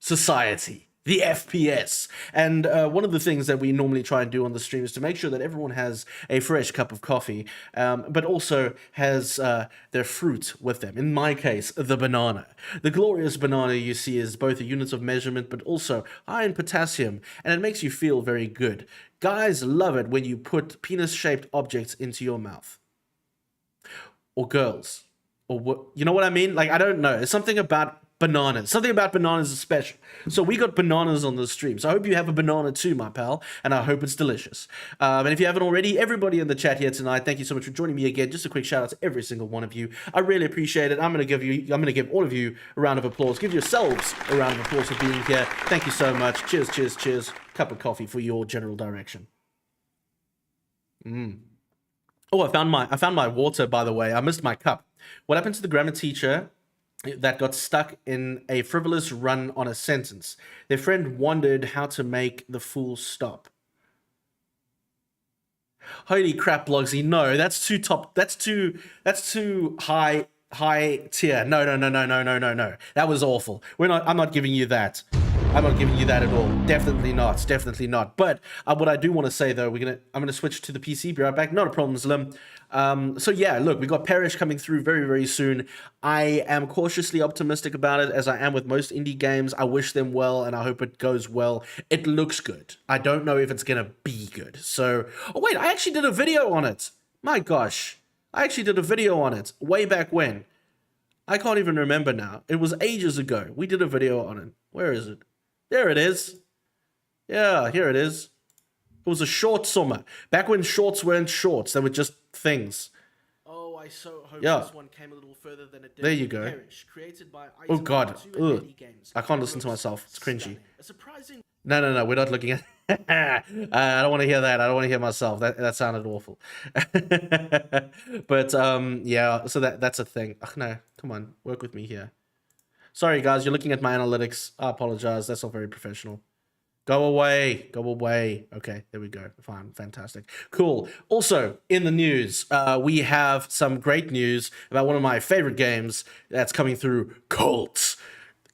Society. The FPS. And one of the things that we normally try and do on the stream is to make sure that everyone has a fresh cup of coffee, but also has their fruit with them. In my case, the banana. The glorious banana, you see, is both a unit of measurement, but also high in potassium, and it makes you feel very good. Guys love it when you put penis-shaped objects into your mouth. Or girls. Or what? You know what I mean? Like, I don't know. It's something about bananas. Something about bananas is special. So we got bananas on the stream. So I hope you have a banana too, my pal. And I hope it's delicious. And if you haven't already, everybody in the chat here tonight, thank you so much for joining me again. Just a quick shout out to every single one of you. I really appreciate it. I'm going to give all of you a round of applause. Give yourselves a round of applause for being here. Thank you so much. Cheers, cheers, cheers. Cup of coffee for your general direction. Oh, I found my water, by the way. I missed my cup. What happened to the grammar teacher? that got stuck in a frivolous run on a sentence. Their friend wondered how to make the fool stop. Holy crap, Blogsy. No, that's too top. That's too high tier. No. That was awful. I'm not giving you that. I'm not giving you that at all. Definitely not. But what I do want to say though, I'm gonna switch to the PC. Be right back. Not a problem, Slim. So yeah, look, we got Perish coming through very, very soon. I am cautiously optimistic about it, as I am with most indie games. I wish them well, and I hope it goes well. It looks good. I don't know if it's gonna be good. So, oh wait, I actually did a video on it. My gosh, I actually did a video on it way back when. I can't even remember now. It was ages ago. We did a video on it. Where is it? There it is. Yeah, here it is. It was a short summer. Back when shorts weren't shorts, they were just things. Oh, I so hope this one came a little further than it did. There you go. Perish, created by oh god. Ugh. I can't listen to myself. It's cringy. A surprising... No, we're not looking at... I don't want to hear that. I don't want to hear myself. That sounded awful. But yeah, so that's a thing. Ugh, no, come on, work with me here. Sorry guys, you're looking at my analytics. I apologize. That's not very professional. Go away. Okay, there we go. Fine, fantastic. Cool. Also, in the news, we have some great news about one of my favorite games that's coming through, Cult.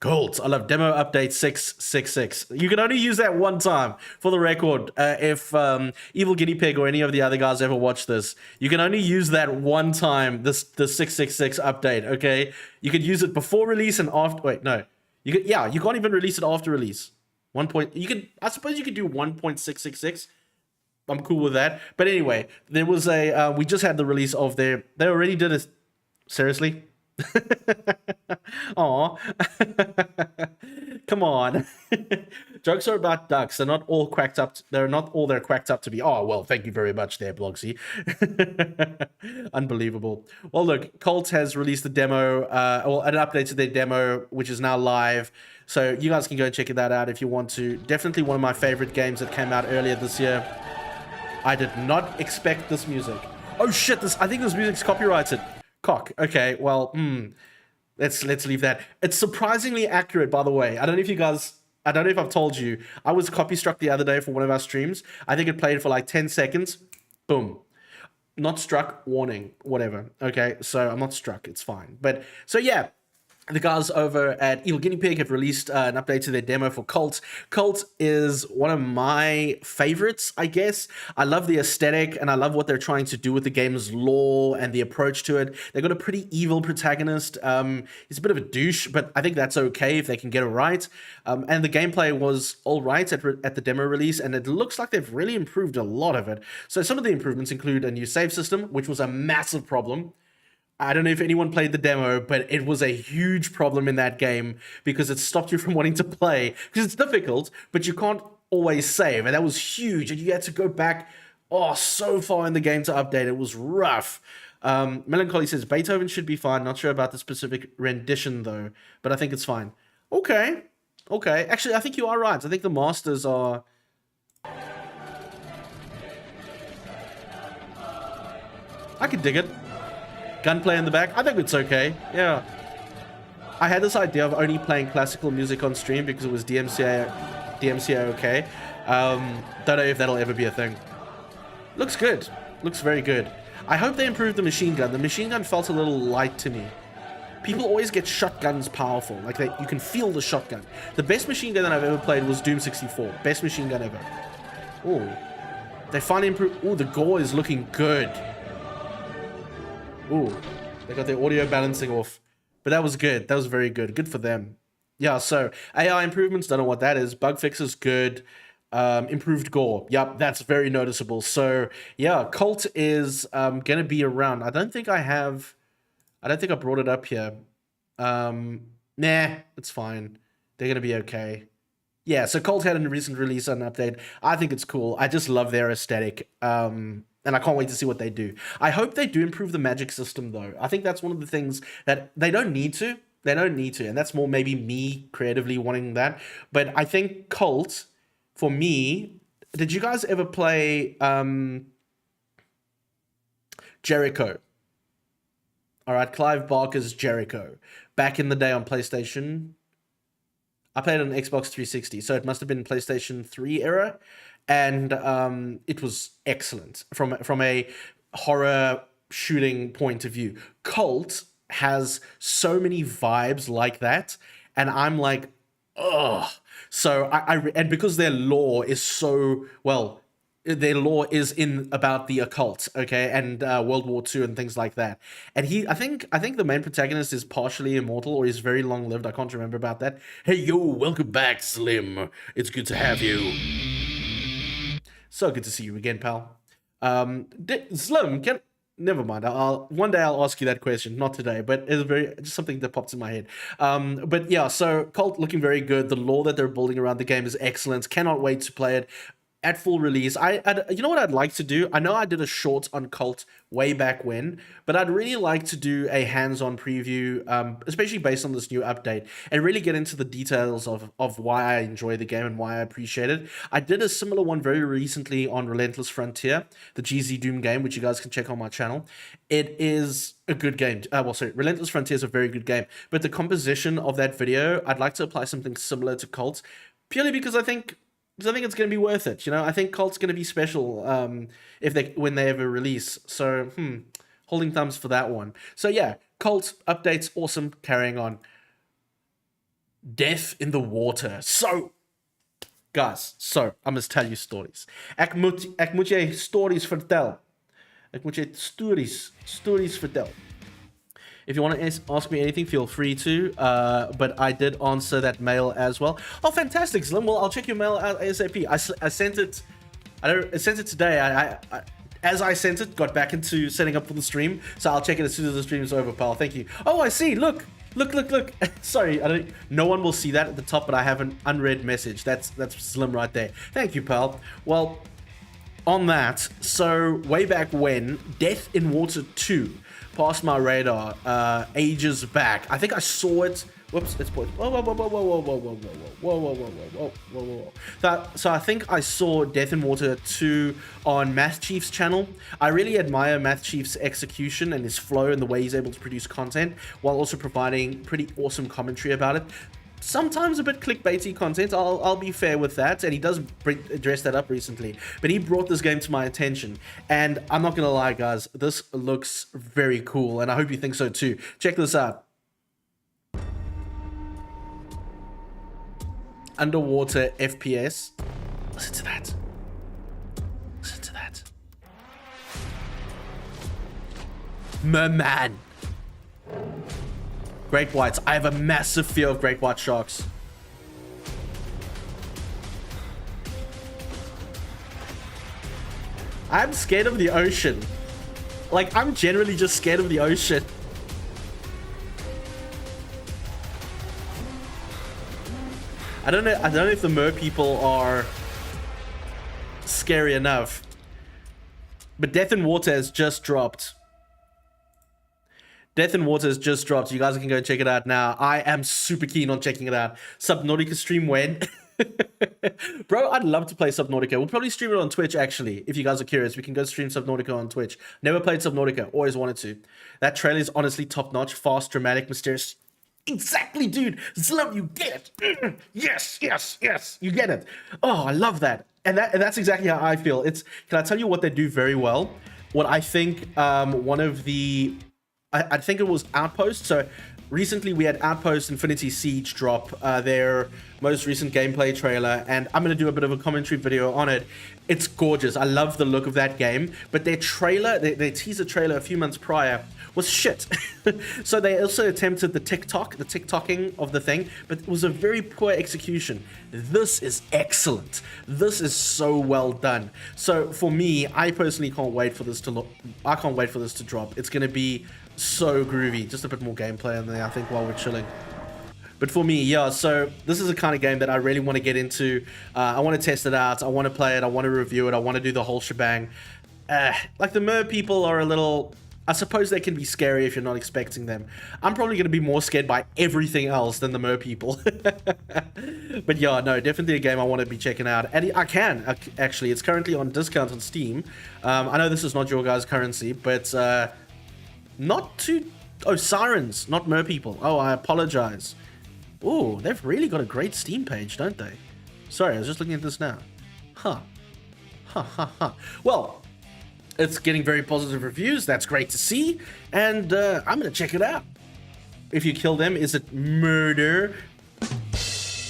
I love demo update 666. You can only use that one time, for the record. If Evil Guinea Pig or any of the other guys ever watch this, you can only use that one time, the 666 update, okay? You could use it before release and after... Wait, no. You can't even release it after release. I suppose you could do 1.666. I'm cool with that. But anyway, there was we just had the release of they already did it. Seriously? Aw. Come on. Jokes are about ducks. They're not all cracked up. They're not all they're cracked up to be. Oh, well, thank you very much there, Blogsy. Unbelievable. Well, look, Cult has released the demo, or an update to their demo, which is now live. So you guys can go check that out if you want to. Definitely one of my favorite games that came out earlier this year. I did not expect this music. Oh shit, I think this music's copyrighted. Cock. Okay, well, let's leave that. It's surprisingly accurate, by the way. I don't know if I've told you. I was copy struck the other day for one of our streams. I think it played for like 10 seconds. Boom. Not struck, warning, whatever. Okay, so I'm not struck. It's fine. But, so yeah. The guys over at Evil Guinea Pig have released an update to their demo for Cult. Cult is one of my favorites, I guess. I love the aesthetic, and I love what they're trying to do with the game's lore and the approach to it. They've got a pretty evil protagonist. He's a bit of a douche, but I think that's okay if they can get it right. And the gameplay was all right at the demo release, and it looks like they've really improved a lot of it. So some of the improvements include a new save system, which was a massive problem. I don't know if anyone played the demo, but it was a huge problem in that game because it stopped you from wanting to play. Because it's difficult, but you can't always save. And that was huge. And you had to go back, so far in the game to update. It was rough. Melancholy says, Beethoven should be fine. Not sure about the specific rendition, though. But I think it's fine. Okay. Actually, I think you are right. I think the masters are... I could dig it. Gunplay in the back. I think it's okay. Yeah. I had this idea of only playing classical music on stream because it was DMCA okay. Don't know if that'll ever be a thing. Looks good. Looks very good. I hope they improve the machine gun. The machine gun felt a little light to me. People always get shotguns powerful. Like, you can feel the shotgun. The best machine gun that I've ever played was Doom 64. Best machine gun ever. Oh. They finally improved. Oh, the gore is looking good. Ooh, they got their audio balancing off. But that was good. That was very good. Good for them. Yeah, so AI improvements, don't know what that is. Bug fixes, good. Improved gore. Yep, that's very noticeable. So, yeah, Cult is going to be around. I don't think I brought it up here. Nah, it's fine. They're going to be okay. Yeah, so Cult had a recent release on an update. I think it's cool. I just love their aesthetic. And I can't wait to see what they do. I hope they do improve the magic system, though. I think that's one of the things that they don't need to. And that's more maybe me creatively wanting that. But I think Cult, for me... Did you guys ever play Jericho? All right, Clive Barker's Jericho. back in the day on PlayStation. I played it on Xbox 360, so it must have been PlayStation 3 era, and it was excellent from a horror shooting point of view. Cult has so many vibes like that, and I'm like, ugh. So and because their lore is so well, their lore is in about the occult, okay, and World War II and things like that. And I think the main protagonist is partially immortal or is very long lived. I can't remember about that. Hey yo, welcome back, Slim. It's good to have you. So good to see you again, pal. Slim, never mind. One day I'll ask you that question. Not today, but it's just something that pops in my head. But yeah, so Cult looking very good. The lore that they're building around the game is excellent. Cannot wait to play it at full release. You know what I'd like to do? I know I did a short on Cult way back when, but I'd really like to do a hands-on preview, especially based on this new update, and really get into the details of why I enjoy the game and why I appreciate it. I did a similar one very recently on Relentless Frontier, the GZ Doom game, which you guys can check on my channel. It is a good game. Relentless Frontier is a very good game, but the composition of that video, I'd like to apply something similar to Cult, purely because I think it's going to be worth it. You know, I think Cult's going to be special when they ever release. So, holding thumbs for that one. So yeah, Cult updates, awesome. Carrying on. Death in the water. So, guys, I must tell you stories. Ek moet jy stories vertel. Ek moet jy stories vertel. If you want to ask me anything, feel free to. But I did answer that mail as well. Oh, fantastic, Slim. Well, I'll check your mail out ASAP. I sent it. I sent it today. As I sent it, got back into setting up for the stream. So I'll check it as soon as the stream is over, pal. Thank you. Oh, I see. Look. Sorry, no one will see that at the top, but I have an unread message. That's Slim right there. Thank you, pal. Well, on that, so way back when, Death in Water 2 passed my radar ages back. I think I saw it. Whoops, let's put. Whoa. So I think I saw Death in Water 2 on Math Chief's channel. I really admire Math Chief's execution and his flow and the way he's able to produce content while also providing pretty awesome commentary about it. Sometimes a bit clickbaity content, I'll be fair with that, and he does address that up recently, but he brought this game to my attention, and I'm not gonna lie, guys, this looks very cool, and I hope you think so too. Check this out. Underwater FPS. Listen to that. Merman. Great whites. I have a massive fear of great white sharks. I'm scared of the ocean. Like, I'm generally just scared of the ocean. I don't know if the mer people are scary enough. But Death in Water has just dropped. Death in Water has just dropped. You guys can go check it out now. I am super keen on checking it out. Subnautica stream when? Bro, I'd love to play Subnautica. We'll probably stream it on Twitch, actually. If you guys are curious, we can go stream Subnautica on Twitch. Never played Subnautica. Always wanted to. That trailer is honestly top-notch. Fast, dramatic, mysterious. Exactly, dude. Slim, you get it. Yes. You get it. Oh, I love that. And that's exactly how I feel. Can I tell you what they do very well? What I think one of the... I think it was Outpost. So recently we had Outpost Infinity Siege drop their most recent gameplay trailer, and I'm going to do a bit of a commentary video on it. It's gorgeous. I love the look of that game, but their trailer, their teaser trailer a few months prior was shit. So they also attempted the TikToking of the thing, but it was a very poor execution. This is excellent. This is so well done. So for me, I personally can't wait for this to look. I can't wait for this to drop. It's going to be so groovy. Just a bit more gameplay in there, I think, while we're chilling. But for me, yeah, so this is the kind of game that I really want to get into. I want to test it out. I want to play it. I want to review it. I want to do the whole shebang. Like, the mer people are a little... I suppose they can be scary if you're not expecting them. I'm probably going to be more scared by everything else than the mer people. But yeah, no, definitely a game I want to be checking out. And I can, actually. It's currently on discount on Steam. I know this is not your guys' currency, but not too Oh, sirens, not mer people. Oh, I apologize. Oh, they've really got a great Steam page, don't they? Sorry, I was just looking at this now. Huh. Well, it's getting very positive reviews. That's great to see. And I'm going to check it out. If you kill them, is it murder?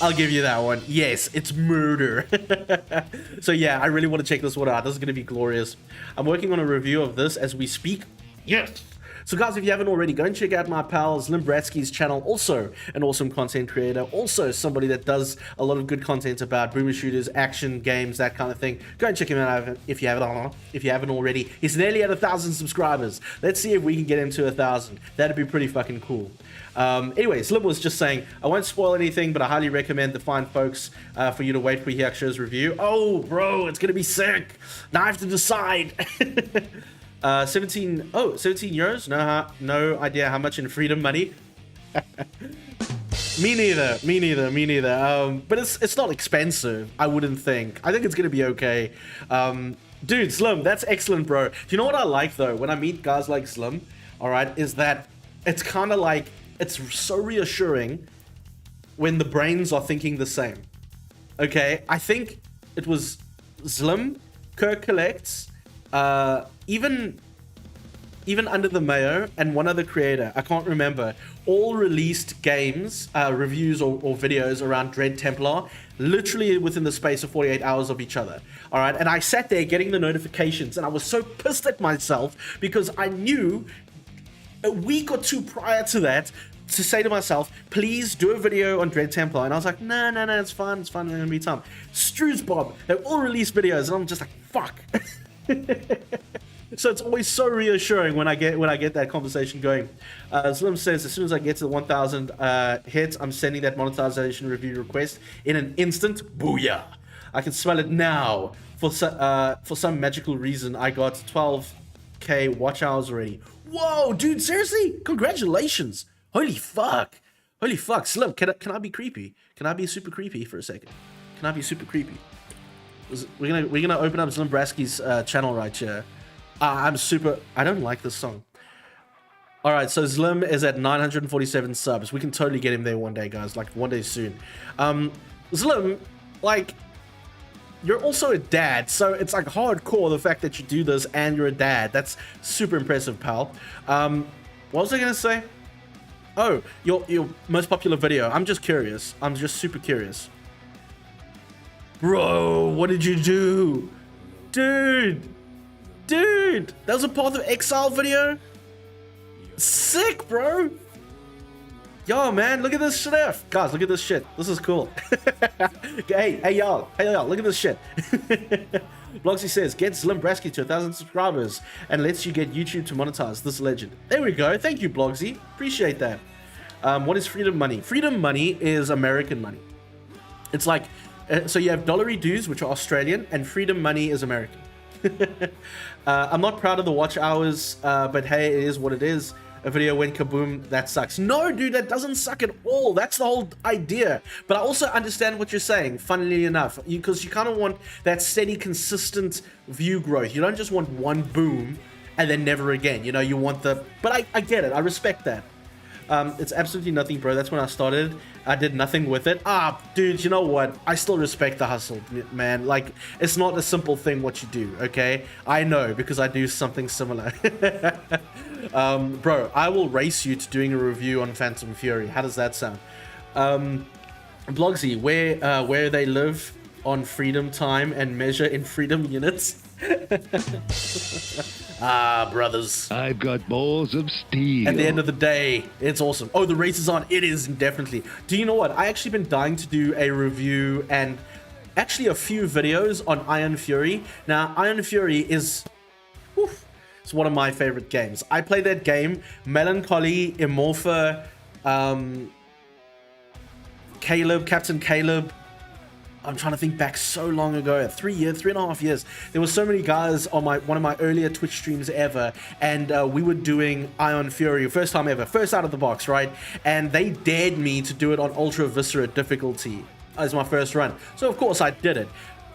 I'll give you that one. Yes, it's murder. So yeah, I really want to check this one out. This is going to be glorious. I'm working on a review of this as we speak. Yes. So guys, if you haven't already, go and check out my pal Zlimbratsky's channel. Also an awesome content creator. Also somebody that does a lot of good content about boomer shooters, action games, that kind of thing. Go and check him out if you haven't already. He's nearly at 1,000 subscribers. Let's see if we can get him to 1,000. That'd be pretty fucking cool. Anyway, Slim was just saying, I won't spoil anything, but I highly recommend the fine folks for you to wait for Hyacsho's review. Oh, bro, it's gonna be sick. Now I have to decide. 17 euros. No idea how much in freedom money. Me neither. But it's not expensive, I wouldn't think. I think it's gonna be okay. Dude, Slim, that's excellent, bro. Do you know what I like though when I meet guys like Slim? All right, is that it's kind of like, it's so reassuring when the brains are thinking the same. Okay, I think it was Slim, Kirk Collects, even Under the Mayo, and one other creator, I can't remember, all released games, reviews or videos around Dread Templar, literally within the space of 48 hours of each other. All right, and I sat there getting the notifications, and I was so pissed at myself because I knew a week or two prior to that to say to myself, please do a video on Dread Templar. And I was like, no, it's fine, there's gonna be time. Strews Bob, they all release videos, and I'm just like, fuck. So it's always so reassuring when I get that conversation going. Slim says, as soon as I get to the 1,000 hits, I'm sending that monetization review request in an instant. Booyah! I can smell it now. For some magical reason, I got 12k watch hours already. Whoa, dude, seriously? Congratulations. Holy fuck. Slim, can I be creepy? Can I be super creepy for a second? Can I be super creepy? We're gonna open up Zlimbratsky's channel right here. I don't like this song. All right, so Slim is at 947 subs. We can totally get him there one day, guys. Like one day soon. Slim, like, you're also a dad, so it's like hardcore the fact that you do this and you're a dad. That's super impressive, pal. What was I gonna say? Oh, your most popular video. I'm just curious. I'm just super curious. Bro, what did you do? Dude, that was a Path of Exile video? Sick, bro. Yo, man, look at this shit. Guys, look at this shit. This is cool. Hey, y'all, look at this shit. Bloxy says, get Zlimbratsky to 1,000 subscribers and lets you get YouTube to monetize this legend. There we go. Thank you, Bloxy. Appreciate that. What is freedom money? Freedom money is American money. It's like, so you have dollary dues, which are Australian, and freedom money is American. I'm not proud of the watch hours, but hey, it is what it is. A video went kaboom, that sucks. No, dude, that doesn't suck at all. That's the whole idea. But I also understand what you're saying, funnily enough, because you kind of want that steady, consistent view growth. You don't just want one boom and then never again. You know, you want the... But I get it. I respect that. It's absolutely nothing, bro. That's when I started. I did nothing with it. Dude, you know what? I still respect the hustle, man. Like, it's not a simple thing what you do, okay? I know, because I do something similar. Bro, I will race you to doing a review on Phantom Fury. How does that sound? Blogsy, where they live on freedom time and measure in freedom units. Brothers. I've got balls of steel. At the end of the day, it's awesome. Oh, the race is on. It is, definitely. Do you know what? I actually been dying to do a review and actually a few videos on Iron Fury. Now, Iron Fury is... it's one of my favorite games. I play that game. Melancholy, Immorpha, Caleb, Captain Caleb. I'm trying to think back so long ago, 3.5 years. There were so many guys on one of my earlier Twitch streams ever, and we were doing Iron Fury, first time ever, first out of the box, right? And they dared me to do it on Ultra Viscera difficulty as my first run. So of course I did it.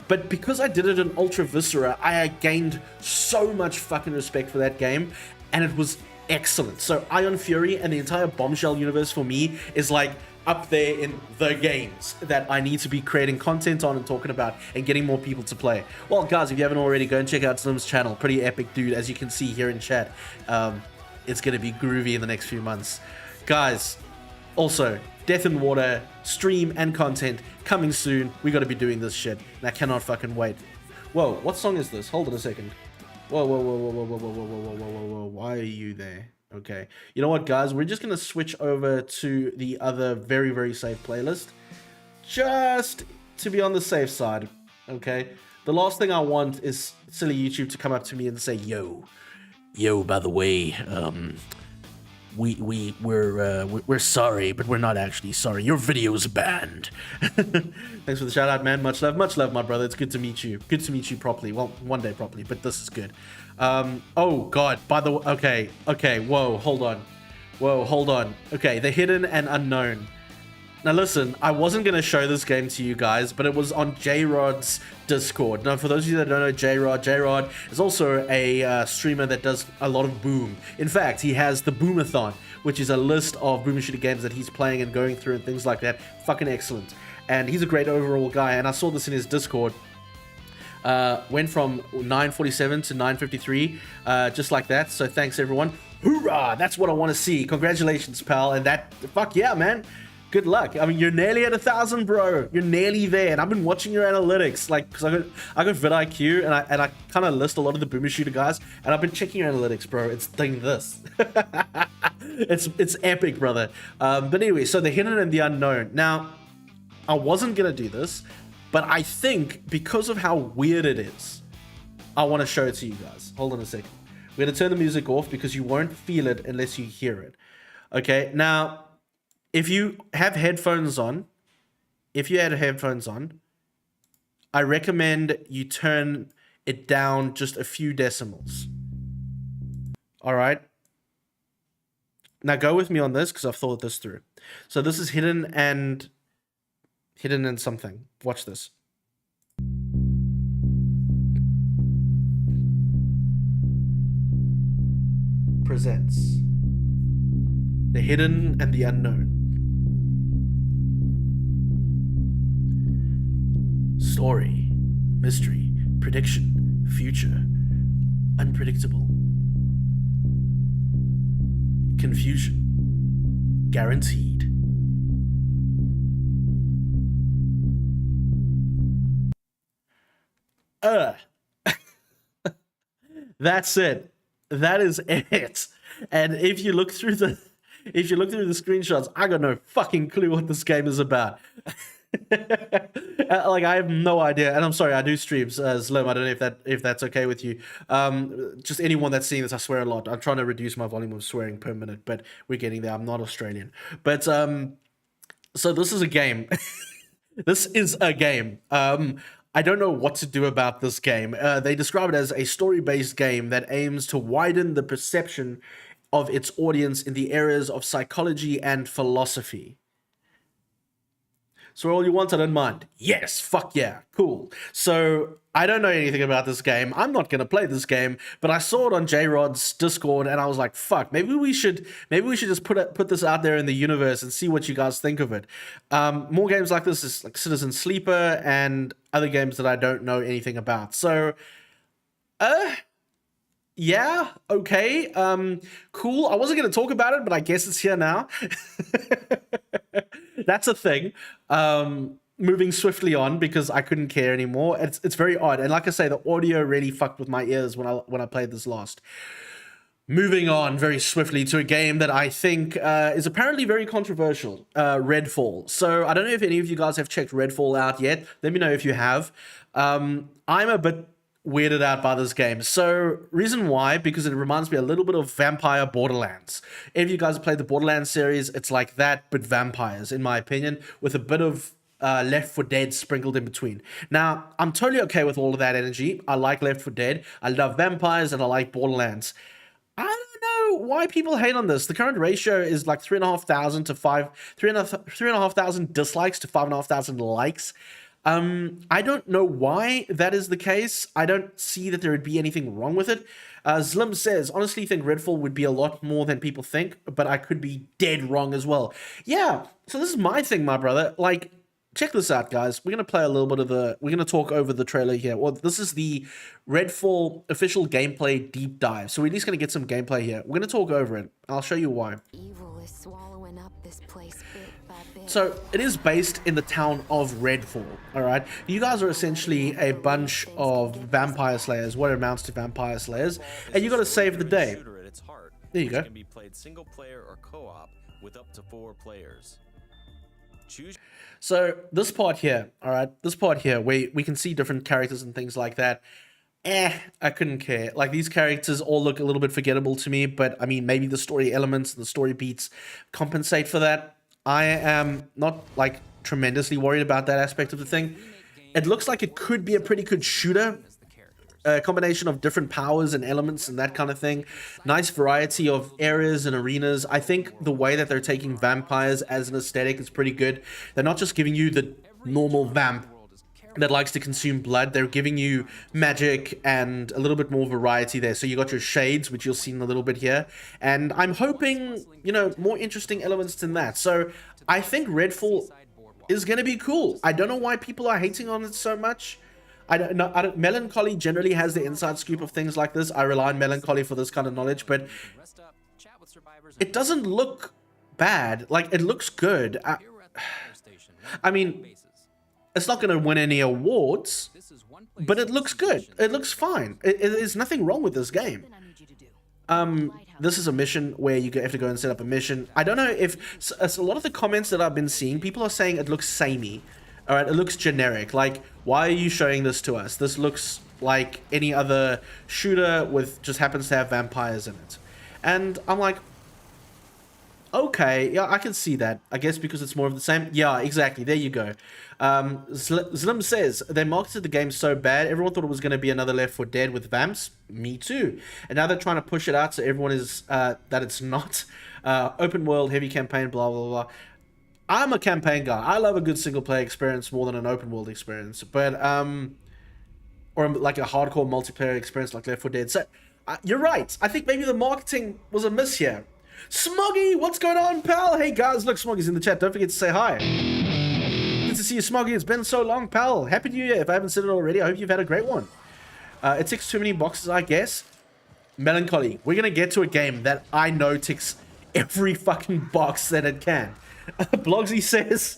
But because I did it in Ultra Viscera, I gained so much fucking respect for that game, and it was excellent. So Ion Fury and the entire Bombshell universe for me is like up there in the games that I need to be creating content on and talking about and getting more people to play. Well, guys, if you haven't already, go and check out Slim's channel. Pretty epic dude, as you can see here in chat. It's going to be groovy in the next few months. Guys, also, Death in Water, stream and content coming soon. We got to be doing this shit, and I cannot fucking wait. Whoa, what song is this? Hold on a second. Whoa, whoa, whoa, whoa, whoa, whoa, whoa, whoa, whoa, whoa, whoa, whoa. Why are you there? Okay. You know what, guys? We're just going to switch over to the other very, very safe playlist. Just to be on the safe side, okay? The last thing I want is silly YouTube to come up to me and say, yo, by the way, we're sorry, but we're not actually sorry. Your video is banned. Thanks for the shout out, man. Much love, my brother. It's good to meet you. Good to meet you properly. Well, one day properly, but this is good. Oh God. By the way, okay. Whoa, hold on. Okay, the hidden and unknown. Now listen, I wasn't going to show this game to you guys, but it was on J-Rod's Discord. Now, for those of you that don't know J-Rod is also a streamer that does a lot of Boom. In fact, he has the Boomathon, which is a list of Boom Shooter games that he's playing and going through and things like that. Fucking excellent. And he's a great overall guy, and I saw this in his Discord. Went from 947 to 953, just like that. So thanks, everyone. Hoorah! That's what I want to see. Congratulations, pal. And that, fuck yeah, man. Good luck. I mean, you're nearly at 1,000, bro. You're nearly there. And I've been watching your analytics, like, because I got vidIQ, and I kind of list a lot of the Boomer Shooter guys, and I've been checking your analytics, bro. It's doing this. It's epic, brother. But anyway, so the hidden and the unknown. Now, I wasn't gonna do this, but I think because of how weird it is, I want to show it to you guys. Hold on a second. We're gonna turn the music off because you won't feel it unless you hear it. Okay, now. If you have headphones on, I recommend you turn it down just a few decimals. All right. Now go with me on this because I've thought this through. So this is hidden and something. Watch this. Presents the hidden and the unknown. Story, mystery, prediction, future, unpredictable, confusion, guaranteed. That's it. That is it. And if you look through the screenshots, I got no fucking clue what this game is about. Like, I have no idea, and I'm sorry, I do streams, Slim. I don't know if that's okay with you. Just anyone that's seeing this, I swear a lot. I'm trying to reduce my volume of swearing per minute, but we're getting there. I'm not Australian, but so this is a game. This is a game. I don't know what to do about this game. They describe it as a story-based game that aims to widen the perception of its audience in the areas of psychology and philosophy. So all you want, I don't mind. Yes, fuck yeah, cool. So I don't know anything about this game. I'm not gonna play this game, but I saw it on J-Rod's Discord, and I was like, fuck, maybe we should just put this out there in the universe and see what you guys think of it. More games like this is like Citizen Sleeper and other games that I don't know anything about. So, yeah, okay, cool. I wasn't going to talk about it, but I guess it's here now. That's a thing. Moving swiftly on because I couldn't care anymore. It's very odd. And like I say, the audio really fucked with my ears when I played this last. Moving on very swiftly to a game that I think is apparently very controversial, Redfall. So I don't know if any of you guys have checked Redfall out yet. Let me know if you have. I'm a bit weirded out by this game. So reason why, because it reminds me a little bit of Vampire Borderlands. If you guys have played the Borderlands series, it's like that, but vampires, in my opinion, with a bit of Left 4 Dead sprinkled in between. Now, I'm totally okay with all of that energy. I like Left 4 Dead, I love vampires, and I like Borderlands. I don't know why people hate on this. The current ratio is like 3,500 dislikes to 5,500 likes. I don't know why that is the case. I don't see that there would be anything wrong with it. Slim says, honestly think Redfall would be a lot more than people think, but I could be dead wrong as well. Yeah, so this is my thing, my brother. Like, check this out, guys. We're going to play a little bit of we're going to talk over the trailer here. Well, this is the Redfall official gameplay deep dive. So we're at least going to get some gameplay here. We're going to talk over it. I'll show you why. Evil is swallowing up this place bit by bit. So it is based in the town of Redfall, all right? You guys are essentially a bunch of vampire slayers, what amounts to vampire slayers, and you got to save the day. There you go. Can be played single player or co-op with up to 4 players. Choose. So this part here, all right, this part here, where we can see different characters and things like that, I couldn't care. Like, these characters all look a little bit forgettable to me, but I mean, maybe the story elements and the story beats compensate for that. I am not, like, tremendously worried about that aspect of the thing. It looks like it could be a pretty good shooter. A combination of different powers and elements and that kind of thing. Nice variety of areas and arenas. I think the way that they're taking vampires as an aesthetic is pretty good. They're not just giving you the normal vamp that likes to consume blood. They're giving you magic and a little bit more variety there. So you got your shades, which you'll see in a little bit here. And I'm hoping, you know, more interesting elements than that. So I think Redfall is going to be cool. I don't know why people are hating on it so much. I don't, Melancholy generally has the inside scoop of things like this. I rely on Melancholy for this kind of knowledge, but it doesn't look bad. Like, it looks good. I mean, it's not going to win any awards, but it looks good. It looks fine. There's nothing wrong with this game. This is a mission where you have to go and set up a mission. I don't know if a lot of the comments that I've been seeing, people are saying it looks samey. All right, it looks generic. Like, why are you showing this to us? This looks like any other shooter with just happens to have vampires in it. And I'm like, okay, yeah, I can see that. I guess because it's more of the same. Yeah, exactly. There you go. Slim says, they marketed the game so bad, everyone thought it was going to be another Left 4 Dead with vamps. Me too. And now they're trying to push it out so everyone is, that it's not. Open world, heavy campaign, blah, blah, blah. I'm a campaign guy. I love a good single player experience more than an open world experience. But, or like a hardcore multiplayer experience like Left 4 Dead. So, you're right. I think maybe the marketing was a miss here. Smoggy, what's going on, pal? Hey, guys, look, Smoggy's in the chat. Don't forget to say hi. Good to see you, Smoggy. It's been so long, pal. Happy New Year. If I haven't said it already, I hope you've had a great one. It ticks too many boxes, I guess. Melancholy. We're going to get to a game that I know ticks every fucking box that it can. Blogsy says,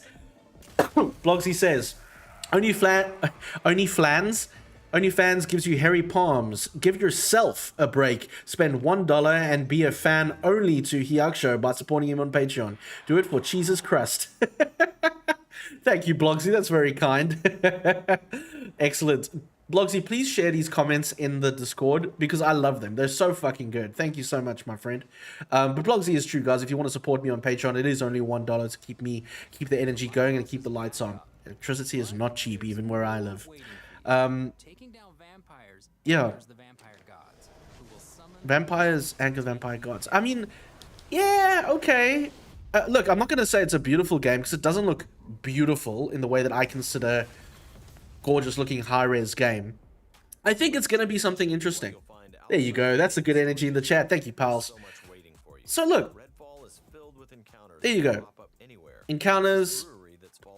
OnlyFans gives you hairy palms. Give yourself a break. Spend $1 and be a fan only to Hyacsho by supporting him on Patreon. Do it for cheese's crust. Thank you, Blogsy. That's very kind. Excellent. Blogsy, please share these comments in the Discord because I love them. They're so fucking good. Thank you so much, my friend. But Blogsy is true, guys. If you want to support me on Patreon, it is only $1 to keep the energy going and keep the lights on. Electricity is not cheap, even where I live. Yeah. Vampires anchor vampire gods. I mean, yeah, okay. Look, I'm not going to say it's a beautiful game because it doesn't look beautiful in the way that I consider gorgeous looking high-res game. I think it's going to be something interesting. There you go. That's a good energy in the chat. Thank you, pals. So look. There you go. Encounters.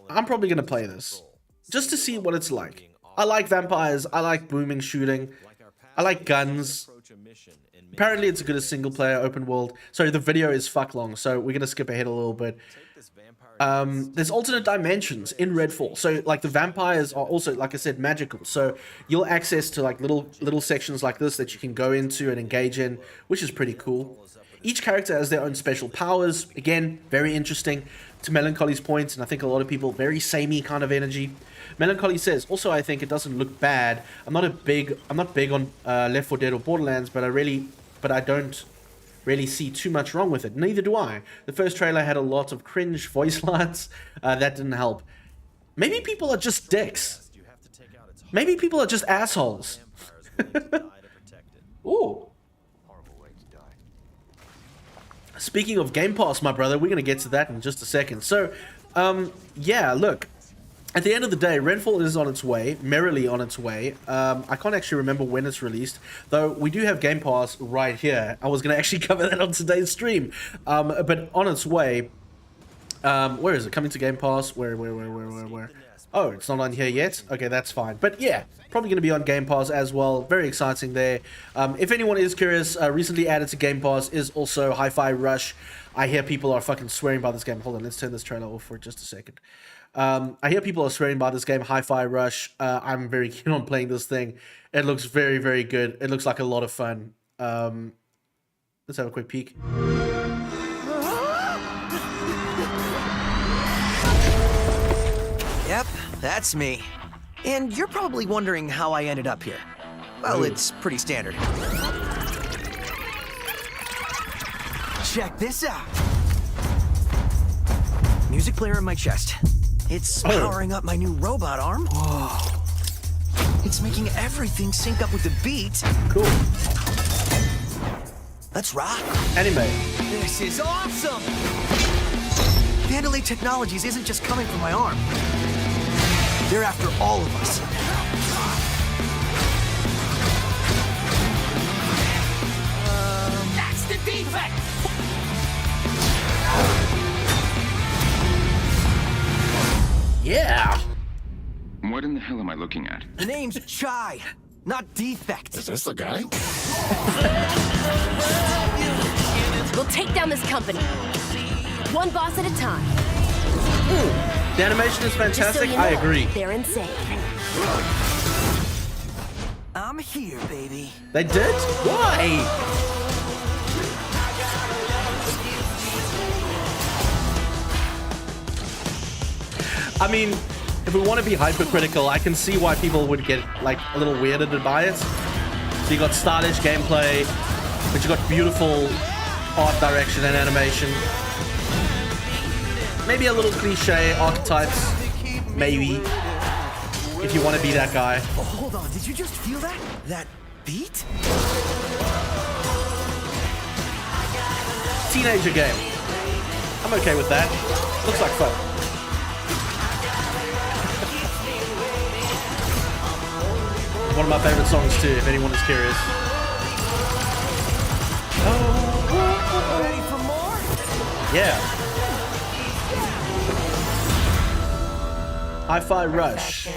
I'm probably going to play this just to see what it's like. I like vampires. I like booming shooting. I like guns. Apparently it's a good as single player open world. Sorry, the video is fuck long, so we're going to skip ahead a little bit. There's alternate dimensions in Redfall. So like the vampires are also, like I said, magical. So you'll access to like little sections like this that you can go into and engage in, which is pretty cool. Each character has their own special powers. Again, very interesting. To Melancholy's point, and I think a lot of people, very samey kind of energy. Melancholy says, also I think it doesn't look bad. I'm not big on Left 4 Dead or Borderlands, but I don't really see too much wrong with it. Neither do I. The first trailer had a lot of cringe voice lines. That didn't help. Maybe people are just dicks. Maybe people are just assholes. Ooh. Speaking of Game Pass, my brother, we're going to get to that in just a second. So, yeah, look. at the end of the day, Redfall is on its way, merrily on its way. I can't actually remember when it's released, though we do have Game Pass right here. I was going to actually cover that on today's stream, but on its way. Where is it? Coming to Game Pass? Where? Oh, it's not on here yet? Okay, that's fine. But yeah, probably going to be on Game Pass as well. Very exciting there. If anyone is curious, recently added to Game Pass is also Hi-Fi Rush. I hear people are fucking swearing by this game. Hold on, let's turn this trailer off for just a second. I hear people are swearing by this game, Hi-Fi Rush. I'm very keen on playing this thing. It looks very, very good. It looks like a lot of fun. Let's have a quick peek. Yep, that's me. And you're probably wondering how I ended up here. Well, it's pretty standard. Check this out. Music player in my chest. It's powering up my new robot arm. Whoa. It's making everything sync up with the beat. Cool. Let's rock. Anime. This is awesome! Vandalay Technologies isn't just coming for my arm. They're after all of us. That's the defect! Yeah! What in the hell am I looking at? The name's Chai, not Defect. Is this the guy? We'll take down this company. One boss at a time. The animation is fantastic. So I agree. They're insane. I'm here, baby. They did? Why? I mean, if we want to be hypercritical, I can see why people would get like a little weirded by it. So you got stylish gameplay, but you got beautiful art direction and animation. Maybe a little cliche archetypes, maybe, if you want to be that guy. Oh, hold on, did you just feel that? That beat? Teenager game. I'm okay with that. Looks like fun. One of my favorite songs too, if anyone is curious. Ready for more? Yeah. Hi-Fi Rush.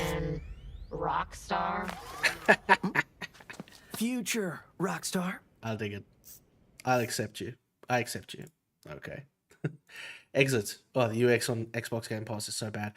Rockstar. Future Rockstar. I'll dig it. I'll accept you. I accept you. Okay. Exit. Oh, the UX on Xbox Game Pass is so bad.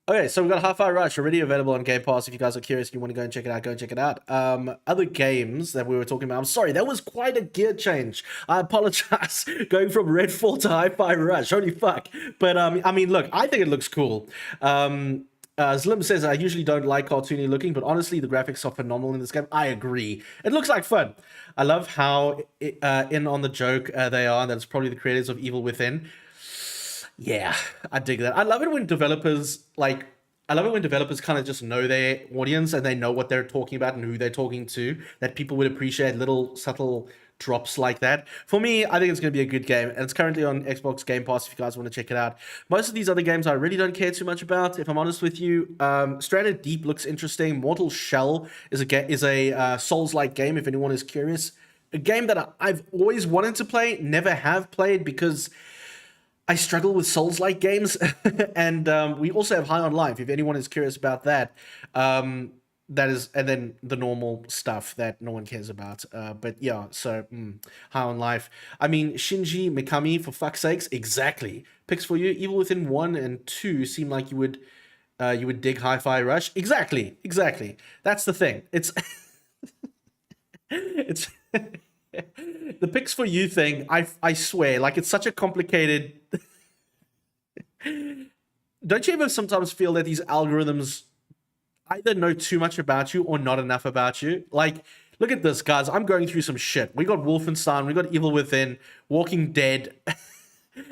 Okay, so we've got Hi-Fi Rush already available on Game Pass. If you guys are curious and you want to go and check it out, go and check it out. Other games that we were talking about. I'm sorry, that was quite a gear change. I apologize. Going from Redfall to Hi-Fi Rush. Holy fuck. But, I mean, look, I think it looks cool. Slim says, I usually don't like cartoony looking, but honestly, the graphics are phenomenal in this game. I agree. It looks like fun. I love how in on the joke they are. That's probably the creators of Evil Within. Yeah, I dig that. I love it when developers kind of just know their audience and they know what they're talking about and who they're talking to, that people would appreciate little subtle drops like that. For me, I think it's going to be a good game, and it's currently on Xbox Game Pass if you guys want to check it out. Most of these other games I really don't care too much about, if I'm honest with you. Stranded Deep looks interesting. Mortal Shell is a Souls-like game, if anyone is curious. A game that I've always wanted to play, never have played because I struggle with Souls-like games, and we also have High on Life, if anyone is curious about that. That is, and then the normal stuff that no one cares about. But yeah, so High on Life. I mean, Shinji Mikami, for fuck's sakes, exactly. Picks for you. Evil Within 1 and 2 seem like you would dig Hi-Fi Rush. Exactly. That's the thing. It's it's the picks for you thing. I swear, like it's such a complicated. Don't you ever sometimes feel that these algorithms either know too much about you or not enough about you? Like, look at this, guys. I'm going through some shit. We got Wolfenstein, we got Evil Within, Walking Dead,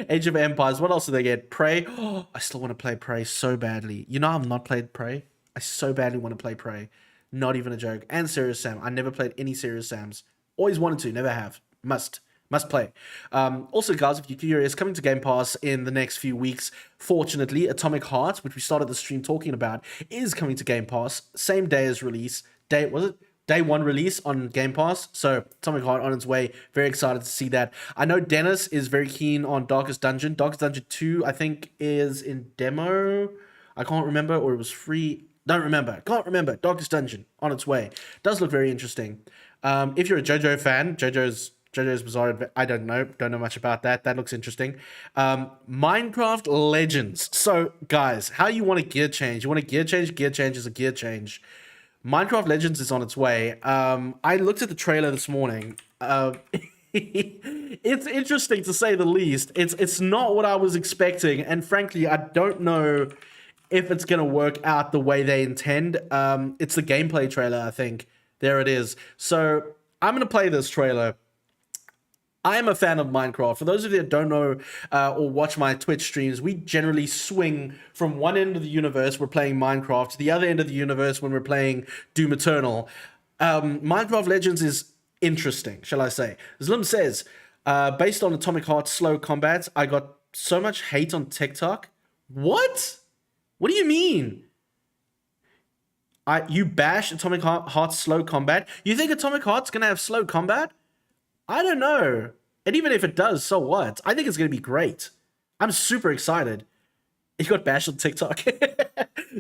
Age of Empires. What else did they get? Prey. Oh, I still want to play Prey so badly. You know, I've not played Prey. I so badly want to play Prey. Not even a joke. And Serious Sam. I never played any Serious Sams. Always wanted to, never have. Must Must play. Also, guys, if you're curious, coming to Game Pass in the next few weeks, fortunately, Atomic Heart, which we started the stream talking about, is coming to Game Pass. Same day as release. Day 1 release on Game Pass. So, Atomic Heart on its way. Very excited to see that. I know Dennis is very keen on Darkest Dungeon. Darkest Dungeon 2, I think, is in demo. I can't remember, or it was free. Don't remember. Can't remember. Darkest Dungeon on its way. Does look very interesting. If you're a JoJo fan, JoJo's Bizarre, I don't know much about that. That looks interesting. Minecraft Legends. So, guys, how you want a gear change? You want a gear change? Gear change is a gear change. Minecraft Legends is on its way. I looked at the trailer this morning. It's interesting to say the least. It's not what I was expecting, and frankly, I don't know if it's gonna work out the way they intend. It's the gameplay trailer, I think. There it is. So I'm gonna play this trailer. I am a fan of Minecraft. For those of you that don't know or watch my Twitch streams, we generally swing from one end of the universe, we're playing Minecraft, to the other end of the universe when we're playing Doom Eternal. Minecraft Legends is interesting, shall I say. Zlim says, based on Atomic Heart's slow combat, I got so much hate on TikTok. What? What do you mean? You bash Atomic Heart's slow combat? You think Atomic Heart's going to have slow combat? I don't know. And even if it does, so what? I think it's going to be great. I'm super excited. You got bashed on TikTok.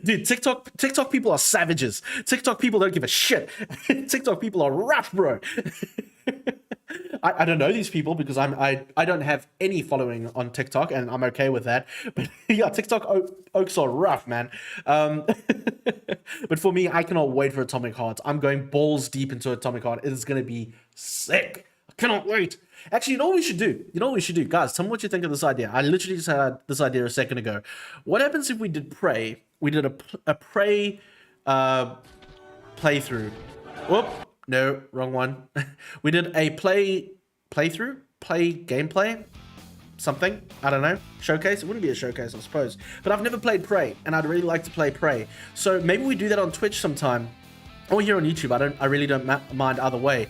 Dude, TikTok people are savages. TikTok people don't give a shit. TikTok people are rough, bro. I don't know these people because I don't have any following on TikTok, and I'm okay with that. But yeah, TikTok oaks are rough, man. But for me, I cannot wait for Atomic Heart. I'm going balls deep into Atomic Heart. It is going to be sick. I cannot wait. Actually, you know what we should do? Guys, tell me what you think of this idea. I literally just had this idea a second ago. What happens if we did Prey? We did a Prey playthrough. Whoop. No, wrong one. We did a playthrough? Gameplay? Something? I don't know. Showcase? It wouldn't be a showcase, I suppose. But I've never played Prey, and I'd really like to play Prey. So maybe we do that on Twitch sometime. Or here on YouTube. I really don't mind either way.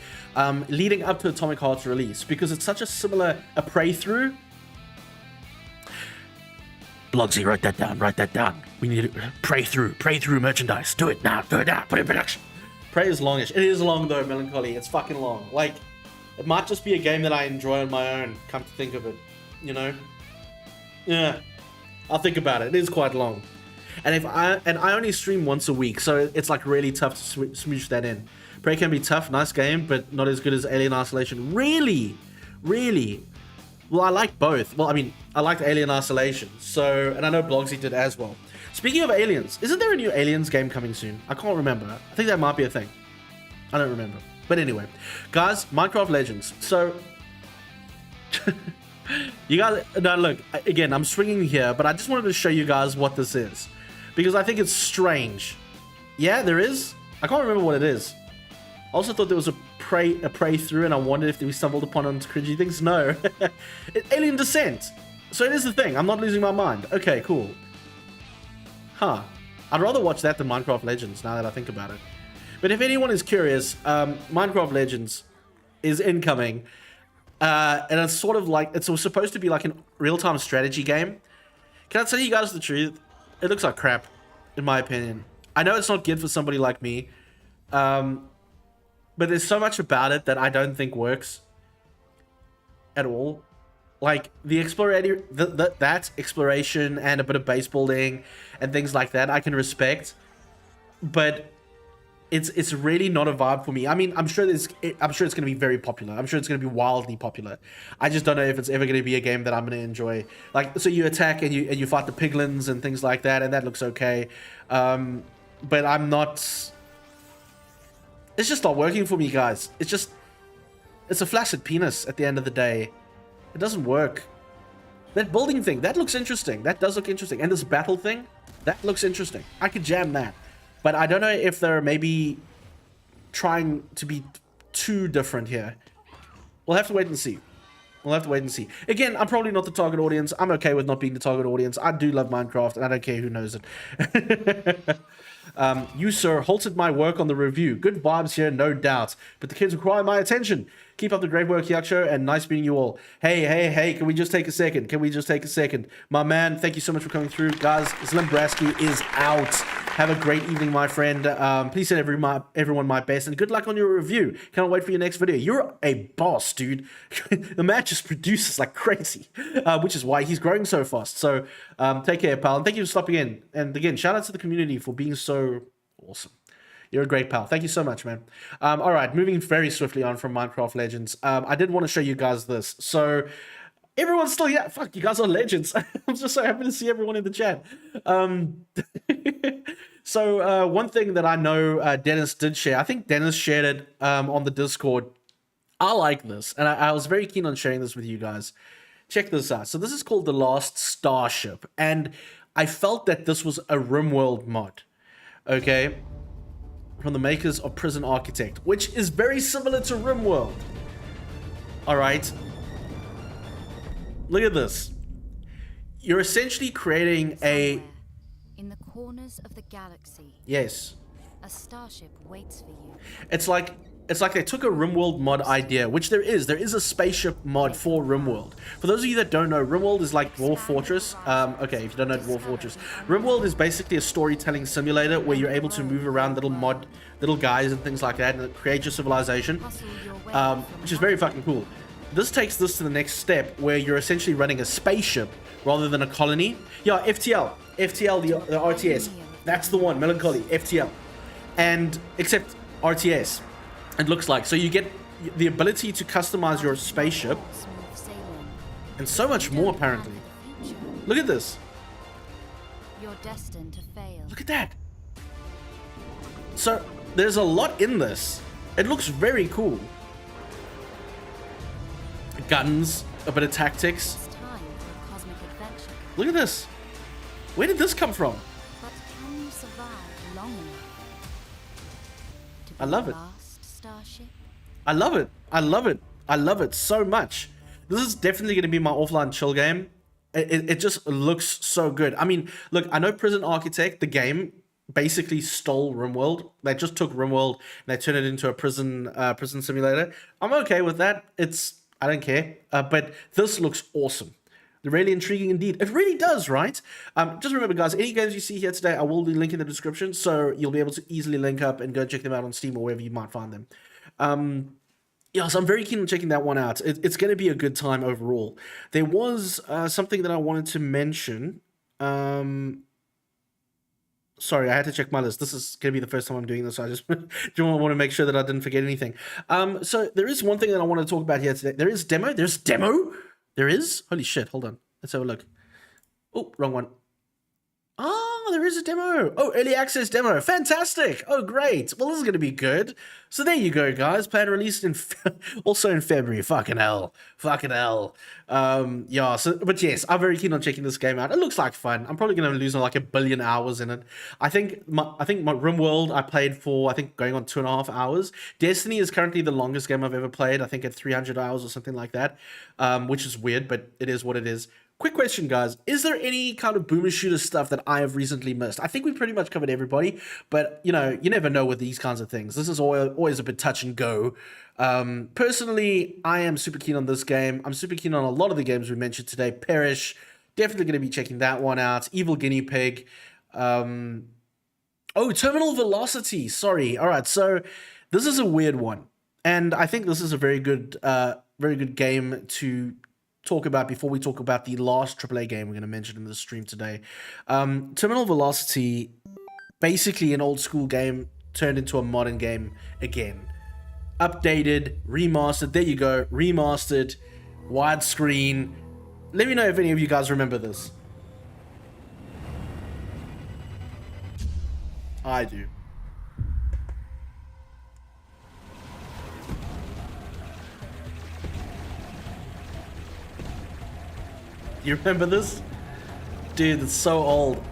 Leading up to Atomic Heart's release, because it's such a similar Prey through. Blogsy, write that down. We need to pray through merchandise. Do it now, put it in production. Prey is longish. It is long though, Melancholy. It's fucking long. Like, it might just be a game that I enjoy on my own, come to think of it. You know? Yeah. I'll think about it. It is quite long. And I only stream once a week, so it's like really tough to smooch that in. Prey can be tough, nice game, but not as good as Alien Isolation. Really? Well, I like both. Well, I mean, I liked Alien Isolation, so, and I know Blogsy did as well. Speaking of aliens, isn't there a new Aliens game coming soon? I can't remember. I think that might be a thing. I don't remember. But anyway, guys, Minecraft Legends. So, you guys, no, look, again, I'm swinging here, but I just wanted to show you guys what this is. Because I think it's strange. Yeah, there is. I can't remember what it is. I also thought there was a pray through, and I wondered if we stumbled upon on cringy things. No. Alien Descent. So it is the thing. I'm not losing my mind. Okay, cool. Huh. I'd rather watch that than Minecraft Legends, now that I think about it. But if anyone is curious, Minecraft Legends is incoming. And it's sort of like, it's supposed to be like a real-time strategy game. Can I tell you guys the truth? It looks like crap, in my opinion. I know it's not good for somebody like me. But there's so much about it that I don't think works at all. Like, the that exploration and a bit of base building and things like that, I can respect. But it's really not a vibe for me. I mean, I'm sure it's going to be very popular. I'm sure it's going to be wildly popular. I just don't know if it's ever going to be a game that I'm going to enjoy. Like, so you attack and you fight the piglins and things like that, and that looks okay. But I'm not... It's just not working for me, guys. It's a flaccid penis at the end of the day. It doesn't work. That building thing, that looks interesting. That does look interesting. And this battle thing, that looks interesting. I could jam that. But I don't know if they're maybe trying to be too different here. We'll have to wait and see. Again, I'm probably not the target audience. I'm okay with not being the target audience. I do love Minecraft, and I don't care who knows it. You, sir, halted my work on the review. Good vibes here, no doubt. But the kids require my attention. Keep up the great work, Hyacsho, and nice meeting you all. Hey, can we just take a second? My man, thank you so much for coming through. Guys, Slimbraski is out. Have a great evening, my friend. Please send everyone my best, and good luck on your review. Can't wait for your next video. You're a boss, dude. The man just produces like crazy, which is why he's growing so fast. So take care, pal, and thank you for stopping in. And again, shout out to the community for being so awesome. You're a great pal. Thank you so much, man. All right, moving very swiftly on from Minecraft Legends. I did want to show you guys this. So everyone's still here. Fuck, you guys are legends. I'm just so happy to see everyone in the chat. So one thing that I know Dennis did share, I think Dennis shared it on the Discord. I like this, and I was very keen on sharing this with you guys. Check this out. So this is called The Last Starship, and I felt that this was a RimWorld mod. Okay, from the makers of Prison Architect, which is very similar to RimWorld. All right, look at this. You're essentially creating a... In the corners of the galaxy. Yes. A starship waits for you. It's like they took a RimWorld mod idea, which there is a spaceship mod for RimWorld. For those of you that don't know, RimWorld is like Dwarf Fortress. Okay, if you don't know Dwarf Fortress, RimWorld is basically a storytelling simulator where you're able to move around little guys and things like that, and create your civilization, which is very fucking cool. This takes this to the next step where you're essentially running a spaceship rather than a colony. Yeah, FTL, the RTS, that's the one, Melancholy, FTL, and except RTS. It looks like, so you get the ability to customize your spaceship and so much more apparently. Look at this. You're destined to fail. Look at that. So there's a lot in this. It looks very cool. Guns, a bit of tactics. It's time for a cosmic adventure. Look at this. Where did this come from? But can you survive long enough to be I love it. Starship? I love it. I love it. I love it so much. This is definitely going to be my offline chill game. It just looks so good. I mean, look, I know Prison Architect, the game, basically stole RimWorld. They just took RimWorld and they turned it into a prison simulator. I'm okay with that. I don't care. But this looks awesome. Really intriguing indeed. It really does, right? Just remember, guys, any games you see here today, I will be linking in the description, so you'll be able to easily link up and go check them out on Steam or wherever you might find them. Yeah, so I'm very keen on checking that one out. It's going to be a good time overall. There was something that I wanted to mention. Sorry, I had to check my list. This is going to be the first time I'm doing this, so I just want to make sure that I didn't forget anything. So there is one thing that I want to talk about here today. There's demo. There is? Holy shit, hold on. Let's have a look. Oh, wrong one. Oh, there is a demo. Oh, early access demo. Fantastic. Oh, great. Well, this is going to be good. So there you go, guys. Plan released also in February. Fucking hell. Yeah, so, but yes, I'm very keen on checking this game out. It looks like fun. I'm probably going to lose like 1 billion hours in it. I think my RimWorld I played for, going on 2.5 hours. Destiny is currently the longest game I've ever played. I think at 300 hours or something like that, which is weird, but it is what it is. Quick question, guys. Is there any kind of boomer shooter stuff that I have recently missed? I think we pretty much covered everybody, but, you know, you never know with these kinds of things. This is always a bit touch and go. Personally, I am super keen on this game. I'm super keen on a lot of the games we mentioned today. Perish, definitely going to be checking that one out. Evil Guinea Pig. Oh, Terminal Velocity. Sorry. All right, so this is a weird one, and I think this is a very good game to talk about before we talk about the last AAA game we're going to mention in the stream today. Terminal Velocity, basically an old school game turned into a modern game again. Updated, remastered, there you go, remastered, widescreen. Let me know if any of you guys remember this. I do. You remember this? Dude, it's so old.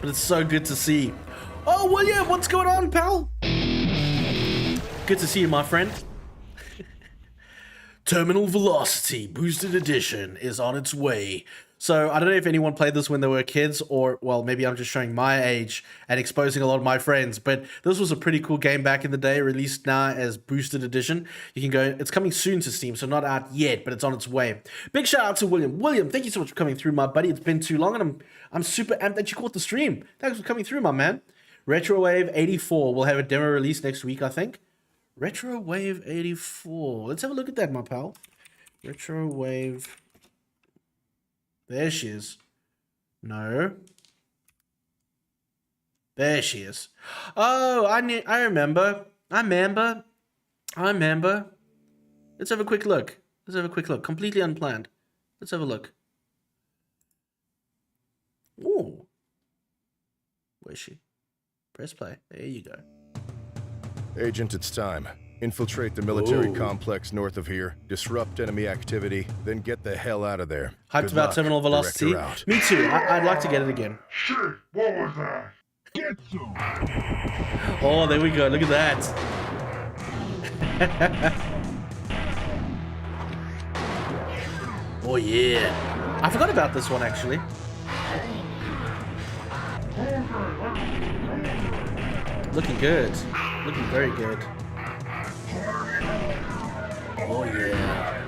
But it's so good to see. Oh, William, what's going on, pal? Good to see you, my friend. Terminal Velocity Boosted Edition is on its way. So I don't know if anyone played this when they were kids, or, well, maybe I'm just showing my age and exposing a lot of my friends, but this was a pretty cool game back in the day, released now as Boosted Edition. You can go, it's coming soon to Steam, so not out yet, but it's on its way. Big shout out to William. William, thank you so much for coming through, my buddy. It's been too long, and I'm super amped that you caught the stream. Thanks for coming through, my man. Retrowave 84 will have a demo release next week, I think. Retrowave 84. Let's have a look at that, my pal. Retrowave. There she is. No. There she is. Oh, I remember. I remember. Let's have a quick look. Completely unplanned. Let's have a look. Ooh. Where's she? Press play. There you go. Agent, it's time. Infiltrate the military Ooh. complex north of here, disrupt enemy activity, then get the hell out of there. Hyped Good about luck. Terminal Velocity. Director out. Me too. I'd like to get it again. Shit, what was that? Get some. Oh, there we go. Look at that. Oh, yeah. I forgot about this one, actually. Looking good. Looking very good. Oh, yeah.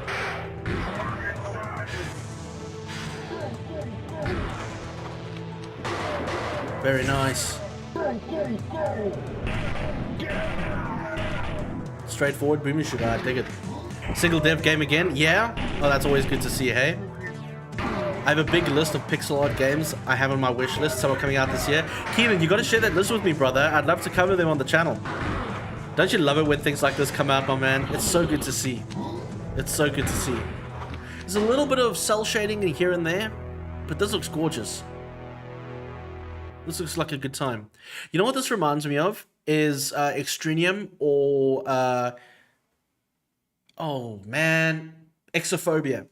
Very nice. Straightforward boomer shooter, I dig it. Single dev game again? Yeah? Oh, that's always good to see, hey? I have a big list of pixel art games I have on my wish list, some are coming out this year. Keenan, you gotta share that list with me, brother. I'd love to cover them on the channel. Don't you love it when things like this come out, my man? It's so good to see. It's so good to see. There's a little bit of cell shading here and there, but this looks gorgeous. This looks like a good time. You know what this reminds me of? Is Extraneum or... oh, man. Exophobia.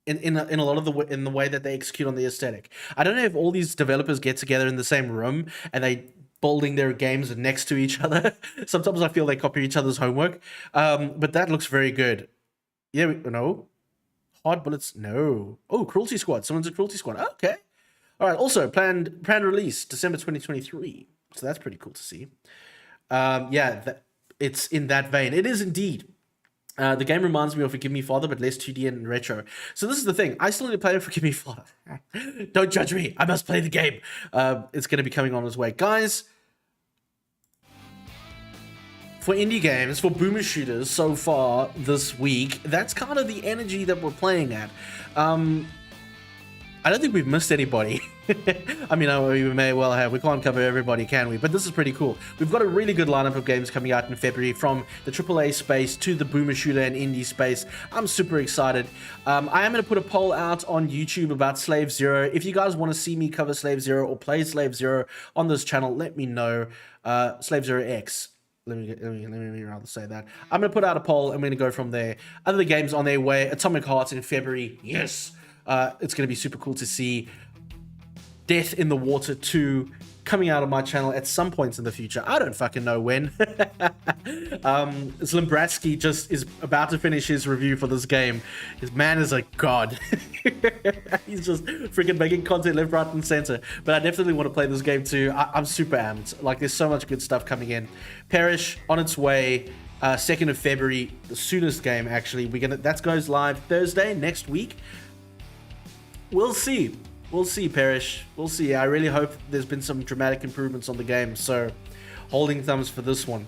In a lot of the way that they execute on the aesthetic. I don't know if all these developers get together in the same room and they building their games next to each other. Sometimes I feel they copy each other's homework. But that looks very good. Yeah, no. Hard Bullets, no. Oh, Cruelty Squad. Someone's a Cruelty Squad. Okay. All right. Also, planned release December 2023. So that's pretty cool to see. Yeah, it's in that vein. It is indeed. The game reminds me of Forgive Me Father, but less 2D and retro. So this is the thing. I still need to play Forgive Me Father. Don't judge me. I must play the game. It's going to be coming on its way. Guys, for indie games, for boomer shooters so far this week, that's kind of the energy that we're playing at. I don't think we've missed anybody. I mean, we may well have. We can't cover everybody, can we? But this is pretty cool. We've got a really good lineup of games coming out in February, from the AAA space to the boomer shooter and indie space. I'm super excited. I am going to put a poll out on YouTube about Slave Zero. If you guys want to see me cover Slave Zero or play Slave Zero on this channel, let me know. Slave Zero X. Let me rather say that. I'm going to put out a poll and we're going to go from there. Other games on their way. Atomic Hearts in February. Yes. It's going to be super cool to see Death in the Water 2 coming out on my channel at some points in the future. I don't fucking know when. Slimbratsky just is about to finish his review for this game. His man is a god. He's just freaking making content left, right, and center. But I definitely want to play this game too. I'm super amped. Like, there's so much good stuff coming in. Perish on its way. 2nd of February, the soonest game actually. That goes live Thursday next week. We'll see. We'll see, Perish. We'll see. I really hope there's been some dramatic improvements on the game. So, holding thumbs for this one.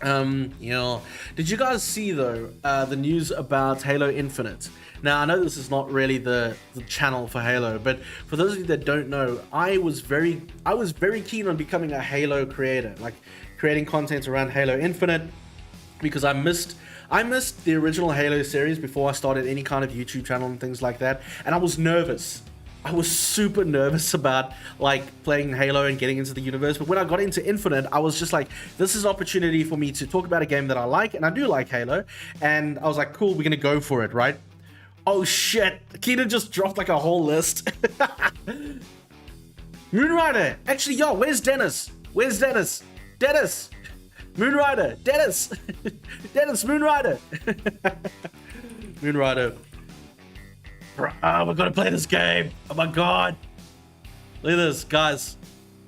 Did you guys see though the news about Halo Infinite? Now, I know this is not really the channel for Halo, but for those of you that don't know, I was very keen on becoming a Halo creator, like creating content around Halo Infinite, because I missed the original Halo series before I started any kind of YouTube channel and things like that, and I was nervous. I was super nervous about like playing Halo and getting into the universe, but when I got into Infinite, I was just like, this is an opportunity for me to talk about a game that I like, and I do like Halo, and I was like, cool, we're gonna go for it, right? Oh shit, Keenan just dropped like a whole list. Moonrider, actually, yo, where's Dennis? Where's Dennis? Dennis! Moonrider, Dennis! Dennis, Moonrider! Moonrider. Bro, we're gonna play this game. Oh my god. Look at this, guys.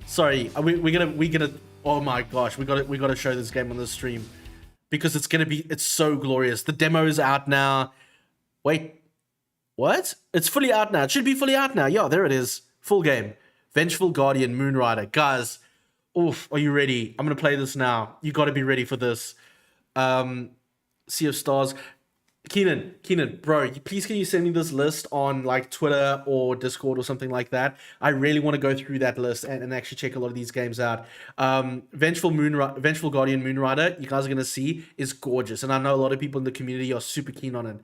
Sorry, we're gonna. Oh my gosh, we gotta show this game on the stream because it's so glorious. The demo is out now. Wait, what? It's fully out now. It should be fully out now. Yeah, there it is. Full game. Vengeful Guardian Moonrider. Guys, oof, are you ready? I'm gonna play this now. You gotta be ready for this. Sea of Stars. Keenan, bro, please can you send me this list on like Twitter or Discord or something like that? I really want to go through that list and actually check a lot of these games out. Vengeful Guardian Moonrider, you guys are going to see, is gorgeous. And I know a lot of people in the community are super keen on it.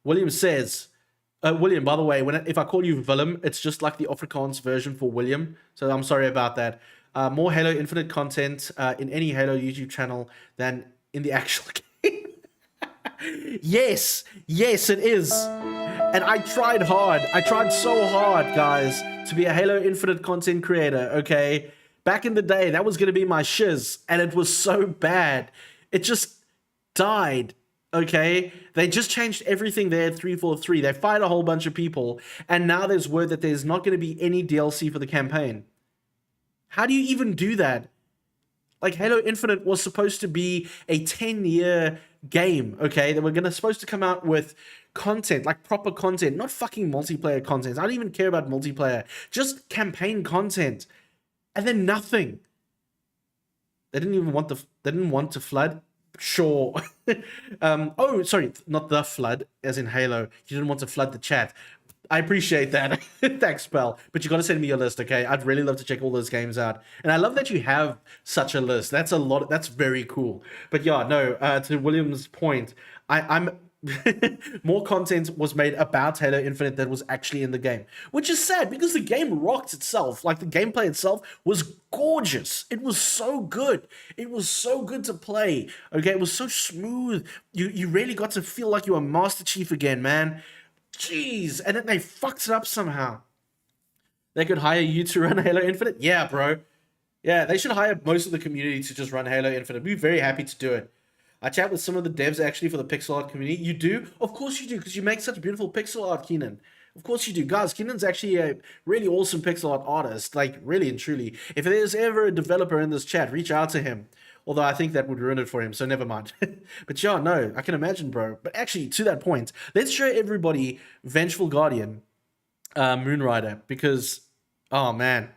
William says, William, by the way, if I call you Willem, it's just like the Afrikaans version for William. So I'm sorry about that. More Halo Infinite content in any Halo YouTube channel than in the actual game. Yes, it is. And I tried hard. I tried so hard, guys, to be a Halo Infinite content creator, okay? Back in the day, that was going to be my shiz, and it was so bad. It just died, okay? They just changed everything there at 343. They fired a whole bunch of people, and now there's word that there's not going to be any DLC for the campaign. How do you even do that? Like, Halo Infinite was supposed to be a 10-year game, okay? That we're supposed to come out with content, like proper content, not fucking multiplayer content. I don't even care about multiplayer. Just campaign content. And then nothing. They didn't want to flood. Sure. Oh, sorry, not the flood, as in Halo. You didn't want to flood the chat. I appreciate that. Thanks, pal. But you got to send me your list, okay? I'd really love to check all those games out. And I love that you have such a list. That's a lot. That's very cool. But yeah, no, to William's point, I'm more content was made about Halo Infinite than was actually in the game. Which is sad because the game rocked itself. Like, the gameplay itself was gorgeous. It was so good. It was so good to play. Okay, it was so smooth. You really got to feel like you were Master Chief again, man. Jeez, and then they fucked it up somehow. They could hire you to run Halo Infinite? Yeah, bro. Yeah, they should hire most of the community to just run Halo Infinite. I'd be very happy to do it. I chat with some of the devs actually for the pixel art community. You do? Of course you do, because you make such beautiful pixel art, Keenan. Of course you do. Guys, Keenan's actually a really awesome pixel art artist. Like, really and truly. If there's ever a developer in this chat, reach out to him. Although I think that would ruin it for him, so never mind. But yeah, no, I can imagine, bro. But actually, to that point, let's show everybody Vengeful Guardian Moonrider, because, oh man,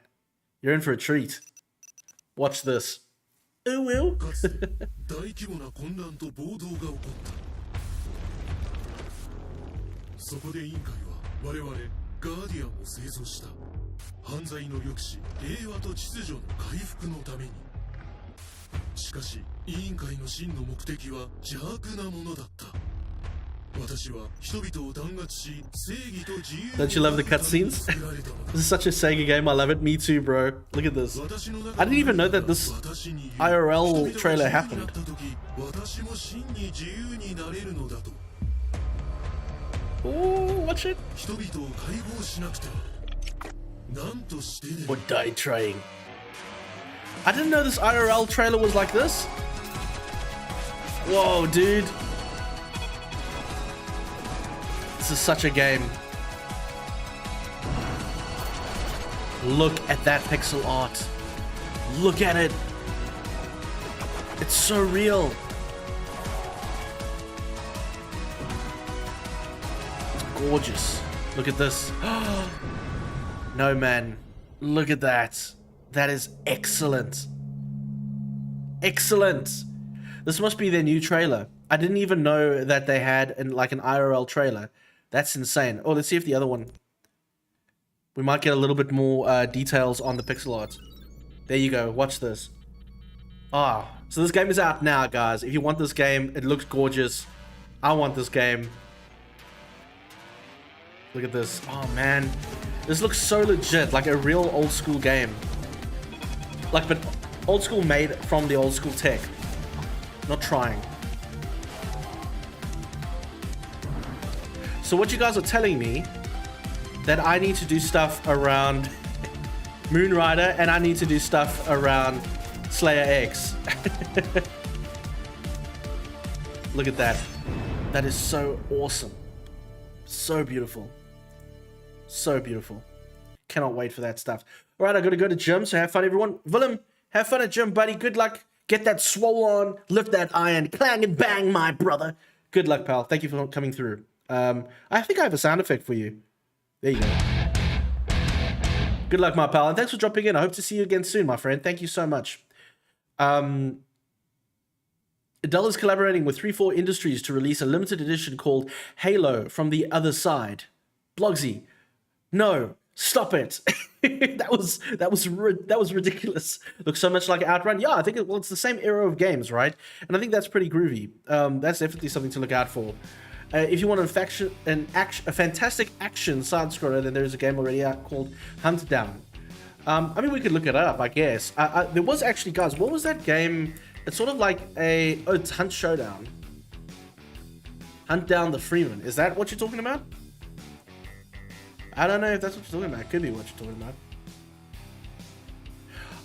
you're in for a treat. Watch this. Oh, well. そこで委員会は我々ガーディアンを製造した犯罪の抑止、平和と秩序の回復のために。しかし委員会の真の目的は邪悪なものだった。私は人々を弾圧し、正義と自由。 Don't you love the cutscenes? This is such a Sega game. I love it. Me too, bro. Look at this. I didn't even know that this IRL trailer happened. Oh, watch it. Or die trying. I didn't know this IRL trailer was like this. Whoa, dude. This is such a game. Look at that pixel art. Look at it. It's so real. It's gorgeous. Look at this. No, man. Look at that. That is excellent. Excellent. This must be their new trailer. I didn't even know that they had an IRL trailer. That's insane. Oh, let's see if the other one... We might get a little bit more details on the pixel art. There you go. Watch this. Ah, so this game is out now, guys. If you want this game, it looks gorgeous. I want this game. Look at this. Oh, man. This looks so legit. Like a real old school game. Like, but old school made from the old school tech. Not trying. So what you guys are telling me that I need to do stuff around Moonrider and I need to do stuff around Slayer X. Look at that. That is so awesome. So beautiful. So beautiful. Cannot wait for that stuff. All right, I got to go to gym, so have fun, everyone. Willem, have fun at gym, buddy. Good luck. Get that swole on. Lift that iron. Clang and bang, my brother. Good luck, pal. Thank you for coming through. I think I have a sound effect for you. There you go. Good luck, my pal. And thanks for dropping in. I hope to see you again soon, my friend. Thank you so much. Dell is collaborating with 3-4 Industries to release a limited edition called Halo from the Other Side. Blogsy. No. Stop it. that was ridiculous. Looks so much like Outrun. Yeah, I think it's the same era of games, right? And I think that's pretty groovy. That's definitely something to look out for. If you want a fantastic action side-scroller, then there's a game already out called Hunt Down. I mean, we could look it up, I guess. There was actually, guys, what was that game? It's sort of like it's Hunt Showdown. Hunt Down the Freeman. Is that what you're talking about? I don't know if that's what you're talking about. Could be what you're talking about.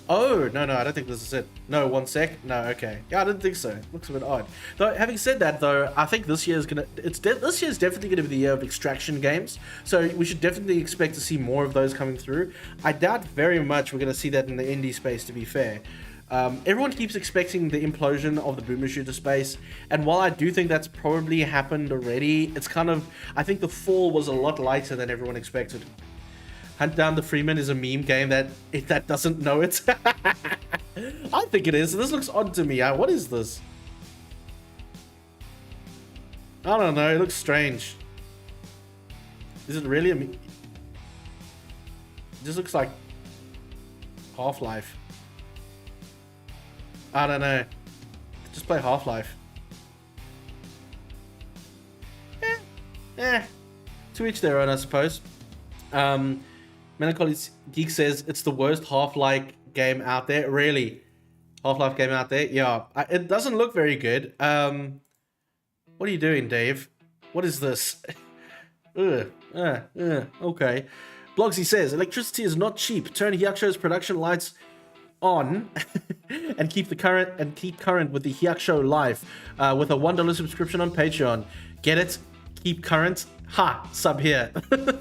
Oh, no, I don't think this is it. No, 1 sec. No, okay. Yeah, I didn't think so. Looks a bit odd. Though, having said that, though, I think this year is this year is definitely gonna be the year of extraction games. So we should definitely expect to see more of those coming through. I doubt very much we're gonna see that in the indie space, to be fair. Everyone keeps expecting the implosion of the boomer shooter space, and while I do think that's probably happened already, it's kind of, I think the fall was a lot lighter than everyone expected. Hunt Down the Freeman is a meme game that doesn't know it. I think it is. This looks odd to me. What is this? I don't know. It looks strange. Is it really a meme? This looks like Half-Life. I don't know. Just play Half-Life. To each their own, I suppose. Melancholy Geek says it's the worst Half-Life game out there. Really? Half-Life game out there? Yeah. It doesn't look very good. What are you doing, Dave? What is this? Okay. Blogsy says, electricity is not cheap. Turn Hyacsho's production lights on and keep current with the Hyacsho life with a $1 subscription on Patreon. Get it? Keep current? Ha! Sub here.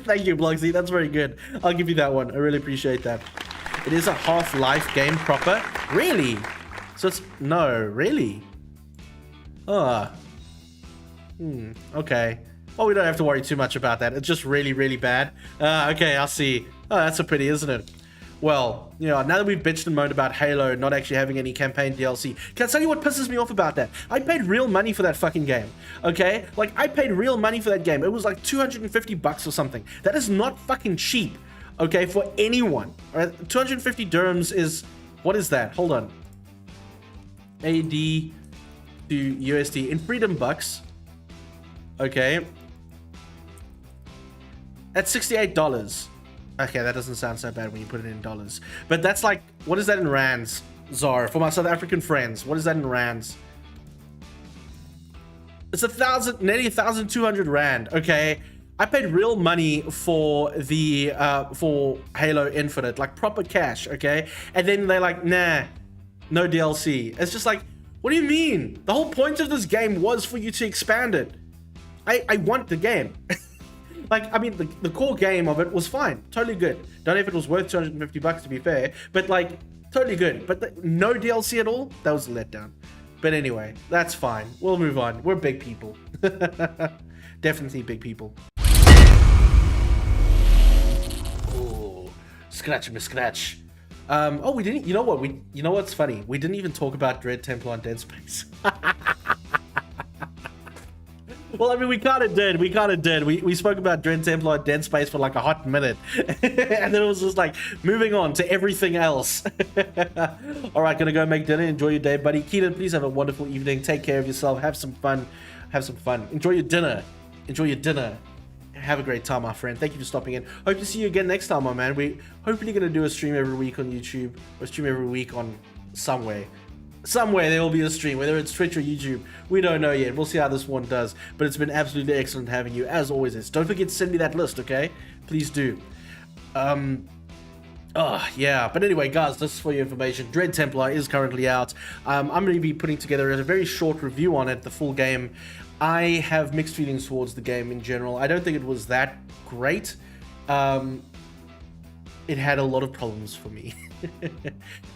Thank you, Blogsy. That's very good. I'll give you that one. I really appreciate that. It is a Half-Life game proper. Really? So it's... No, really? Okay. Well, we don't have to worry too much about that. It's just really, really bad. Okay, I'll see. Oh, that's a pity, isn't it? Well, you know, now that we've bitched and moaned about Halo not actually having any campaign DLC, can I tell you what pisses me off about that? I paid real money for that fucking game, okay? Like, I paid real money for that game. It was like 250 bucks or something. That is not fucking cheap, okay, for anyone. All right? 250 dirhams is... What is that? Hold on. AD to USD. In freedom bucks, okay, that's $68. Okay, that doesn't sound so bad when you put it in dollars. But that's like, what is that in rands, Zara? For my South African friends, what is that in rands? It's nearly 1,200 rand. Okay, I paid real money for the for Halo Infinite, like proper cash. Okay, and then they're like, nah, no DLC. It's just like, what do you mean? The whole point of this game was for you to expand it. I want the game. Like, I mean, the core game of it was fine. Totally good. Don't know if it was worth 250 bucks, to be fair. But, like, totally good. But no DLC at all? That was a letdown. But anyway, that's fine. We'll move on. We're big people. Definitely big people. Oh, scratch me, scratch. Oh, we didn't... You know what? You know what's funny? We didn't even talk about Dread Templar and Dead Space. Well, I mean, we kind of did. We spoke about Dread Templar and Dead Space for like a hot minute. And then it was just like, moving on to everything else. All right, gonna go make dinner. Enjoy your day, buddy. Keaton, please have a wonderful evening. Take care of yourself. Have some fun. Enjoy your dinner. Have a great time, my friend. Thank you for stopping in. Hope to see you again next time, my man. We hopefully gonna do a stream every week on YouTube, or stream every week on somewhere there will be a stream, whether it's Twitch or YouTube. We don't know yet. We'll see how this one does. But it's been absolutely excellent having you, as always. Don't forget to send me that list, okay? Please do. Yeah. But anyway, guys, this is for your information. Dread Templar is currently out. I'm going to be putting together a very short review on it, the full game. I have mixed feelings towards the game in general. I don't think it was that great. it had a lot of problems for me.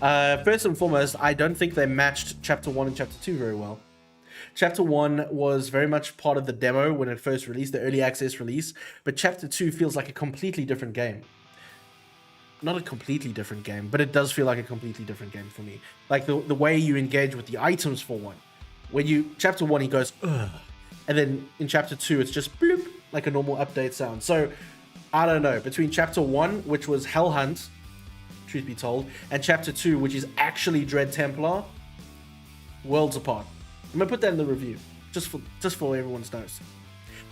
First and foremost, I don't think they matched Chapter 1 and Chapter 2 very well. Chapter 1 was very much part of the demo when it first released, the early access release, but Chapter 2 feels like a completely different game. Not a completely different game, but it does feel like a completely different game for me. Like the way you engage with the items for one. When you, Chapter 1, he goes, ugh. And then in Chapter 2, it's just bloop, like a normal update sound. So, I don't know. Between Chapter 1, which was Hell Hunt, truth be told, and Chapter 2, which is actually Dread Templar, worlds apart. I'm gonna put that in the review, just for everyone's nose.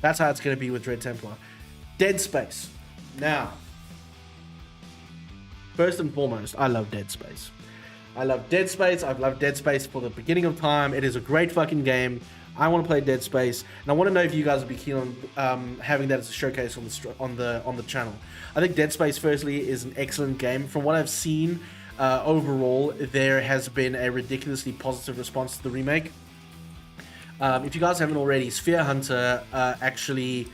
That's how it's gonna be with Dread Templar. Dead Space. Now, first and foremost, I love Dead Space. I love Dead Space. I've loved Dead Space for the beginning of time. It is a great fucking game. I want to play Dead Space, and I want to know if you guys would be keen on having that as a showcase on the channel. I think Dead Space, firstly, is an excellent game. From what I've seen, overall, there has been a ridiculously positive response to the remake. If you guys haven't already, Sphere Hunter actually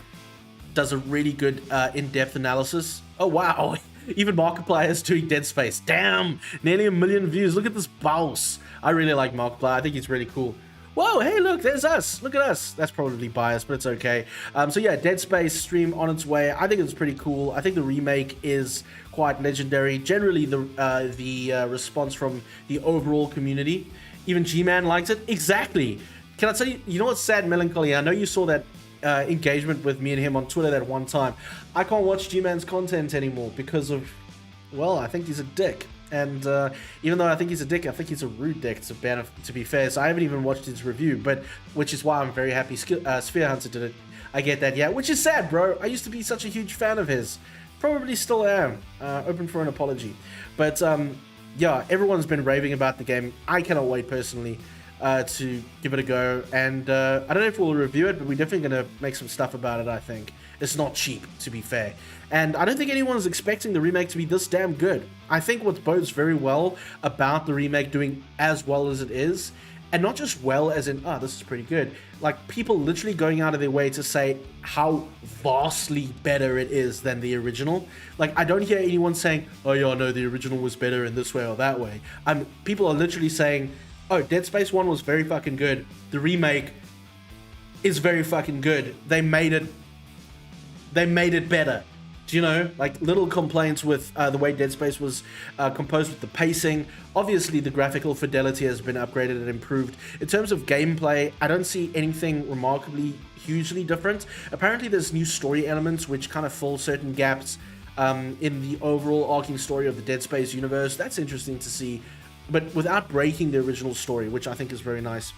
does a really good in-depth analysis. Oh wow, even Markiplier is doing Dead Space. Damn, nearly 1 million views. Look at this boss. I really like Markiplier. I think he's really cool. Whoa, hey, look, there's us. Look at us. That's probably biased, but it's okay. So yeah, Dead Space stream on its way. I think it's pretty cool. I think the remake is quite legendary. Generally, the response from the overall community, even G-Man likes it. Exactly. Can I tell you, you know what's sad, Melancholy? I know you saw that engagement with me and him on Twitter that one time. I can't watch G-Man's content anymore because of, well, I think he's a dick. And even though I think he's a dick, I think he's a rude dick, to be fair. So I haven't even watched his review, but which is why I'm very happy Sphere Hunter did it. I get that, yeah. Which is sad, bro. I used to be such a huge fan of his. Probably still am. Open for an apology. But yeah, everyone's been raving about the game. I cannot wait personally to give it a go. And I don't know if we'll review it, but we're definitely going to make some stuff about it, I think. It's not cheap, to be fair. And I don't think anyone's expecting the remake to be this damn good. I think what bodes very well about the remake doing as well as it is, and not just well as in, oh, this is pretty good, like people literally going out of their way to say how vastly better it is than the original. Like, I don't hear anyone saying, oh yeah, no, the original was better in this way or that way. People are literally saying, oh, Dead Space 1 was very fucking good. The remake is very fucking good. They made it better. Do you know, like little complaints with the way Dead Space was composed with the pacing. Obviously, the graphical fidelity has been upgraded and improved. In terms of gameplay, I don't see anything remarkably hugely different. Apparently, there's new story elements which kind of fill certain gaps in the overall arcing story of the Dead Space universe. That's interesting to see, but without breaking the original story, which I think is very nice.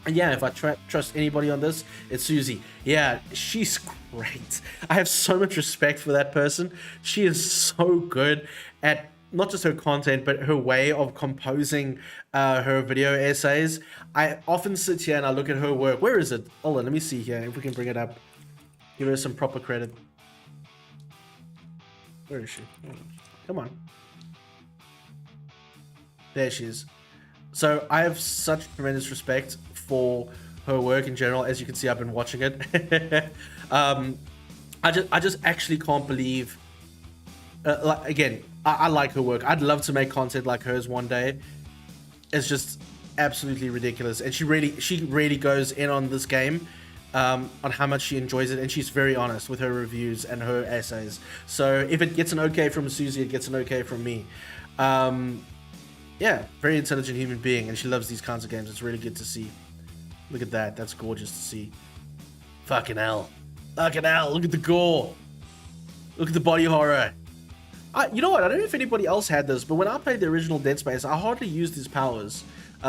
And yeah, if I trust anybody on this, it's Susie. Yeah, she's great. I have so much respect for that person. She is so good at not just her content, but her way of composing her video essays. I often sit here and I look at her work. Where is it? Hold on, let me see here if we can bring it up. Give her some proper credit. Where is she? Come on. There she is. So I have such tremendous respect for her work in general. As you can see, I've been watching it. I just actually can't believe. Like, again, I like her work. I'd love to make content like hers one day. It's just absolutely ridiculous, and she really goes in on this game, on how much she enjoys it, and she's very honest with her reviews and her essays. So if it gets an okay from Susie, it gets an okay from me. Yeah, very intelligent human being, and she loves these kinds of games. It's really good to see. Look at that. That's gorgeous to see. Fucking hell. Fucking hell. Look at the gore. Look at the body horror. You know what? I don't know if anybody else had this, but when I played the original Dead Space, I hardly used his powers.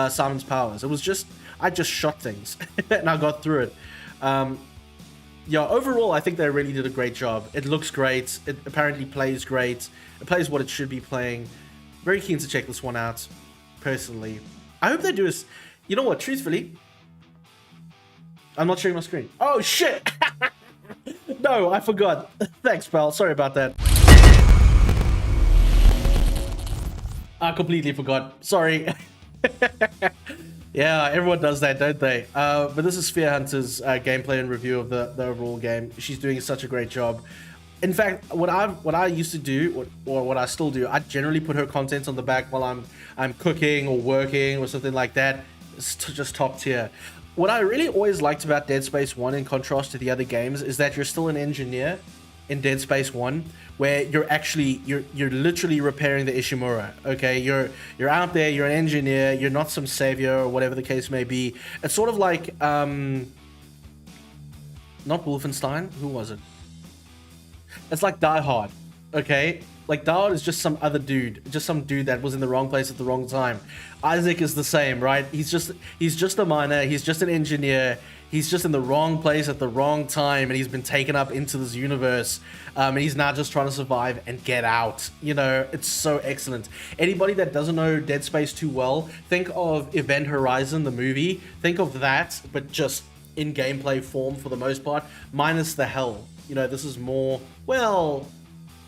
Simon's powers. It was just, I just shot things, and I got through it. Yeah, overall, I think they really did a great job. It looks great. It apparently plays great. It plays what it should be playing. Very keen to check this one out, personally. I hope they do this. You know what? Truthfully, I'm not sharing my screen. Oh, shit! No, I forgot. Thanks, pal. Sorry about that. I completely forgot. Sorry. Yeah, everyone does that, don't they? But this is Sphere Hunter's gameplay and review of the overall game. She's doing such a great job. In fact, what I used to do, or what I still do, I generally put her content on the back while I'm cooking or working or something like that. It's just top tier. What I really always liked about Dead Space 1 in contrast to the other games is that you're still an engineer in Dead Space 1, where you're literally repairing the Ishimura. Okay, you're out there, you're an engineer, you're not some savior or whatever the case may be. It's sort of like not Wolfenstein, who was it? It's like Die Hard, okay? Like Die Hard is just some other dude, just some dude that was in the wrong place at the wrong time. Isaac is the same, right? He's just a miner, he's just an engineer, he's just in the wrong place at the wrong time, and he's been taken up into this universe, and he's now just trying to survive and get out. You know, it's so excellent. Anybody that doesn't know Dead Space too well, think of Event Horizon, the movie. Think of that, but just in gameplay form for the most part, minus the hell. You know, this is more, well,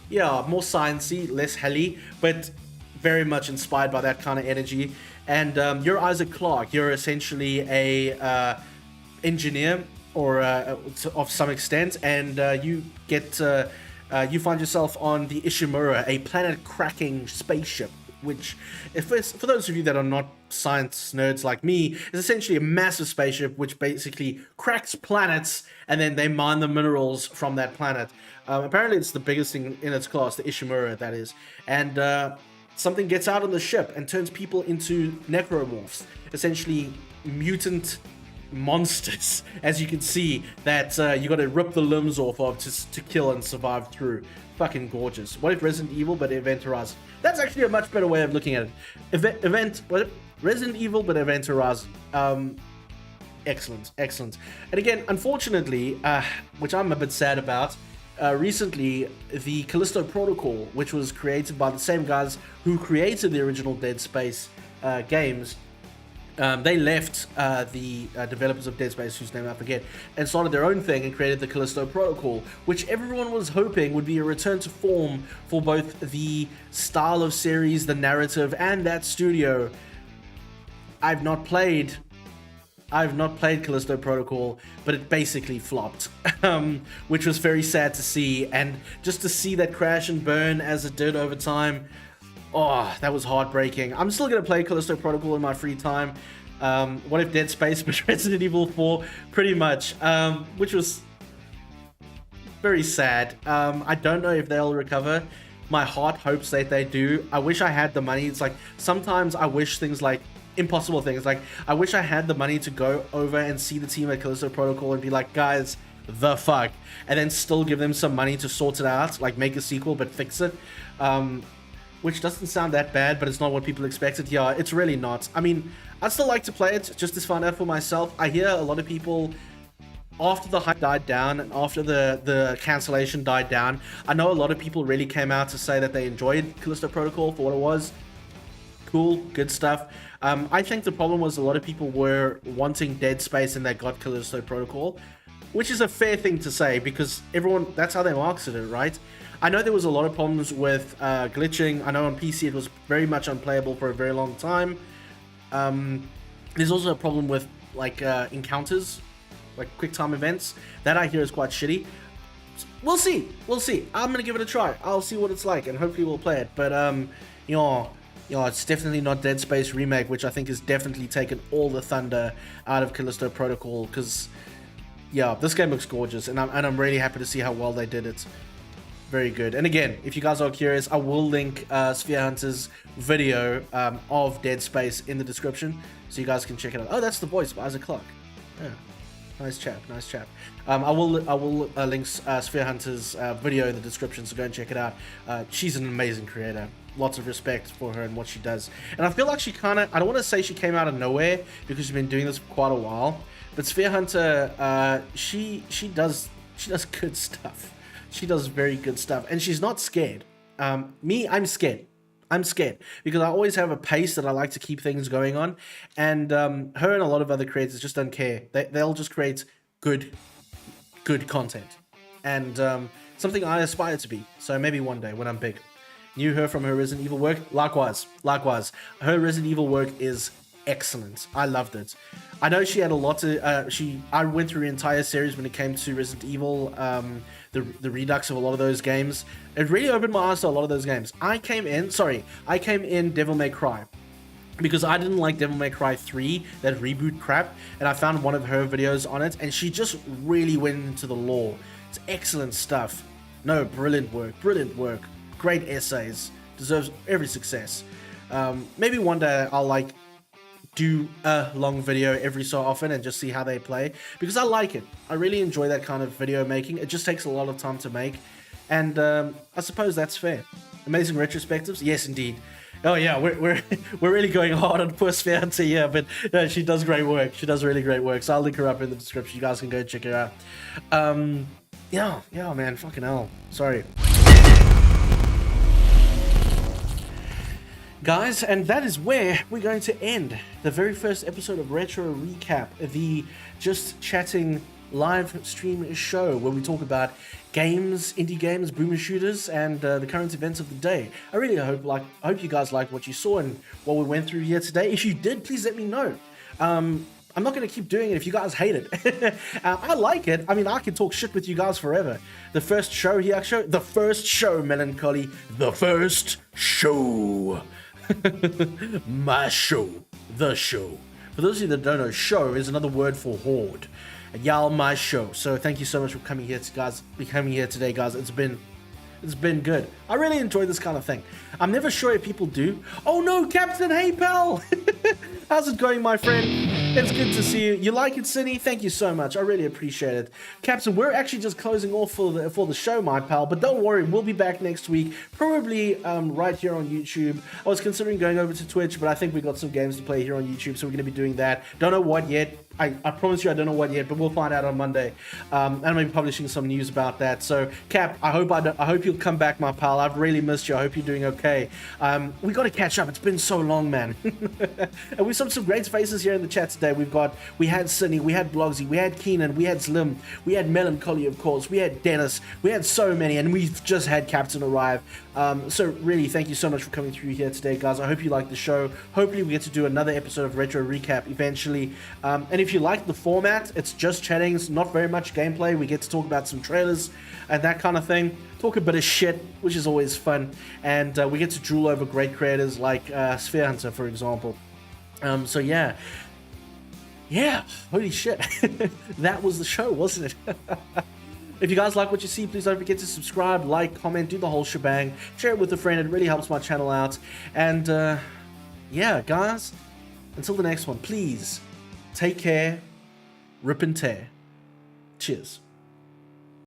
yeah, more sciencey, less helly, but very much inspired by that kind of energy. And you're Isaac Clarke. You're essentially a engineer, or of some extent, and you find yourself on the Ishimura, a planet-cracking spaceship, which, for those of you that are not science nerds like me, is essentially a massive spaceship which basically cracks planets, and then they mine the minerals from that planet. Apparently it's the biggest thing in its class, the Ishimura, that is. And something gets out on the ship and turns people into necromorphs, essentially mutant monsters, as you can see, that you got to rip the limbs off of to kill and survive through. Fucking gorgeous. What if Resident Evil but Event Horizon? That's actually a much better way of looking at it. Resident Evil but Event Horizon. Excellent. And again, unfortunately, which I'm a bit sad about, recently the Callisto Protocol, which was created by the same guys who created the original Dead Space games, they left the developers of Dead Space, whose name I forget, and started their own thing and created the Callisto Protocol, which everyone was hoping would be a return to form for both the style of series, the narrative, and that studio. I've not played Callisto Protocol, but it basically flopped, which was very sad to see. And just to see that crash and burn as it did over time, oh, that was heartbreaking. I'm still going to play Callisto Protocol in my free time. What if Dead Space but Resident Evil 4? Pretty much, which was very sad. I don't know if they'll recover. My heart hopes that they do. I wish I had the money. It's like, sometimes I wish things like impossible things. Like, I wish I had the money to go over and see the team at Callisto Protocol and be like, guys, the fuck, and then still give them some money to sort it out, like make a sequel but fix it. Which doesn't sound that bad, but it's not what people expected. Yeah, it's really not. I mean, I'd still like to play it just to find out for myself. I hear a lot of people, after the hype died down and after the cancellation died down, I know a lot of people really came out to say that they enjoyed Callisto Protocol for what it was. Cool, good stuff. I think the problem was a lot of people were wanting Dead Space and they got Callisto Protocol, which is a fair thing to say because everyone, that's how they marketed it, right? I know there was a lot of problems with glitching. I know on PC it was very much unplayable for a very long time. There's also a problem with like encounters, like quick time events. That I hear is quite shitty. We'll see. I'm gonna give it a try. I'll see what it's like and hopefully we'll play it. But it's definitely not Dead Space Remake, which I think has definitely taken all the thunder out of Callisto Protocol. Because yeah, this game looks gorgeous, and I'm really happy to see how well they did it. Very good. And again, if you guys are curious, I will link Sphere Hunter's video of Dead Space in the description, so you guys can check it out. Oh, that's the voice of Isaac Clarke. Yeah, nice chap. I will link Sphere Hunter's video in the description, so go and check it out. She's an amazing creator. Lots of respect for her and what she does. And I feel like she kind of, I don't want to say she came out of nowhere because she's been doing this for quite a while, but Sphere Hunter, she does good stuff. She does very good stuff, and she's not scared. Me, I'm scared. I'm scared because I always have a pace that I like to keep things going on, and her and a lot of other creators just don't care. They'll just create good content, and something I aspire to be. So maybe one day when I'm big. Knew her from her Resident Evil work. Likewise. Her Resident Evil work is excellent. I loved it. I know she had a lot to I went through the entire series when it came to Resident Evil, the redux of a lot of those games. It really opened my eyes to a lot of those games. I came in Devil May Cry, because I didn't like Devil May Cry 3, that reboot crap, and I found one of her videos on it, and she just really went into the lore. It's excellent stuff. No, brilliant work, great essays, deserves every success. Maybe one day I'll like do a long video every so often and just see how they play, because I like it. I really enjoy that kind of video making. It just takes a lot of time to make, and I suppose that's fair. Amazing retrospectives, yes indeed. Oh yeah, we're really going hard on poor Sphere Hunter here, but she does great work. She does really great work. So I'll link her up in the description. You guys can go check her out. Yeah, man, fucking hell. Sorry. Guys, and that is where we're going to end the very first episode of Retro Recap, the Just Chatting live stream show where we talk about games, indie games, boomer shooters, and the current events of the day. I really hope you guys liked what you saw and what we went through here today. If you did, please let me know. I'm not going to keep doing it if you guys hate it. I like it. I mean, I can talk shit with you guys forever. The first show, Hyacsho, the first show, Melancholy, the first show. My show, the show. For those of you that don't know, show is another word for horde. Y'all, my show. So thank you so much for coming here, guys. Coming here today, guys. It's been good. I really enjoy this kind of thing. I'm never sure if people do. Oh no, Captain, hey pal. How's it going, my friend? It's good to see you. You like it, Cindy? Thank you so much. I really appreciate it. Captain, we're actually just closing off for the show, my pal. But don't worry, we'll be back next week. Probably right here on YouTube. I was considering going over to Twitch, but I think we got some games to play here on YouTube, so we're going to be doing that. Don't know what yet. I promise you I don't know what yet, but we'll find out on Monday. And I'm going to be publishing some news about that. So, Cap, I hope you'll come back, my pal. I've really missed you. I hope you're doing okay. We got to catch up. It's been so long, man. And we saw some great faces here in the chat today. We had Cindy, we had Blogsy, we had Keenan, we had Slim, we had Melancholy, of course, we had Dennis, we had so many, and we've just had Captain arrive. So really, thank you so much for coming through here today, guys. I hope you liked the show. Hopefully we get to do another episode of Retro Recap eventually. And if you like the format, it's just chatting. It's not very much gameplay. We get to talk about some trailers and that kind of thing. Talk a bit of shit, which is always fun. And we get to drool over great creators like Sphere Hunter, for example. So yeah, holy shit. That was the show, wasn't it? If you guys like what you see, please don't forget to subscribe, like, comment, do the whole shebang. Share it with a friend. It really helps my channel out. And yeah, guys, until the next one, please take care, rip and tear. Cheers.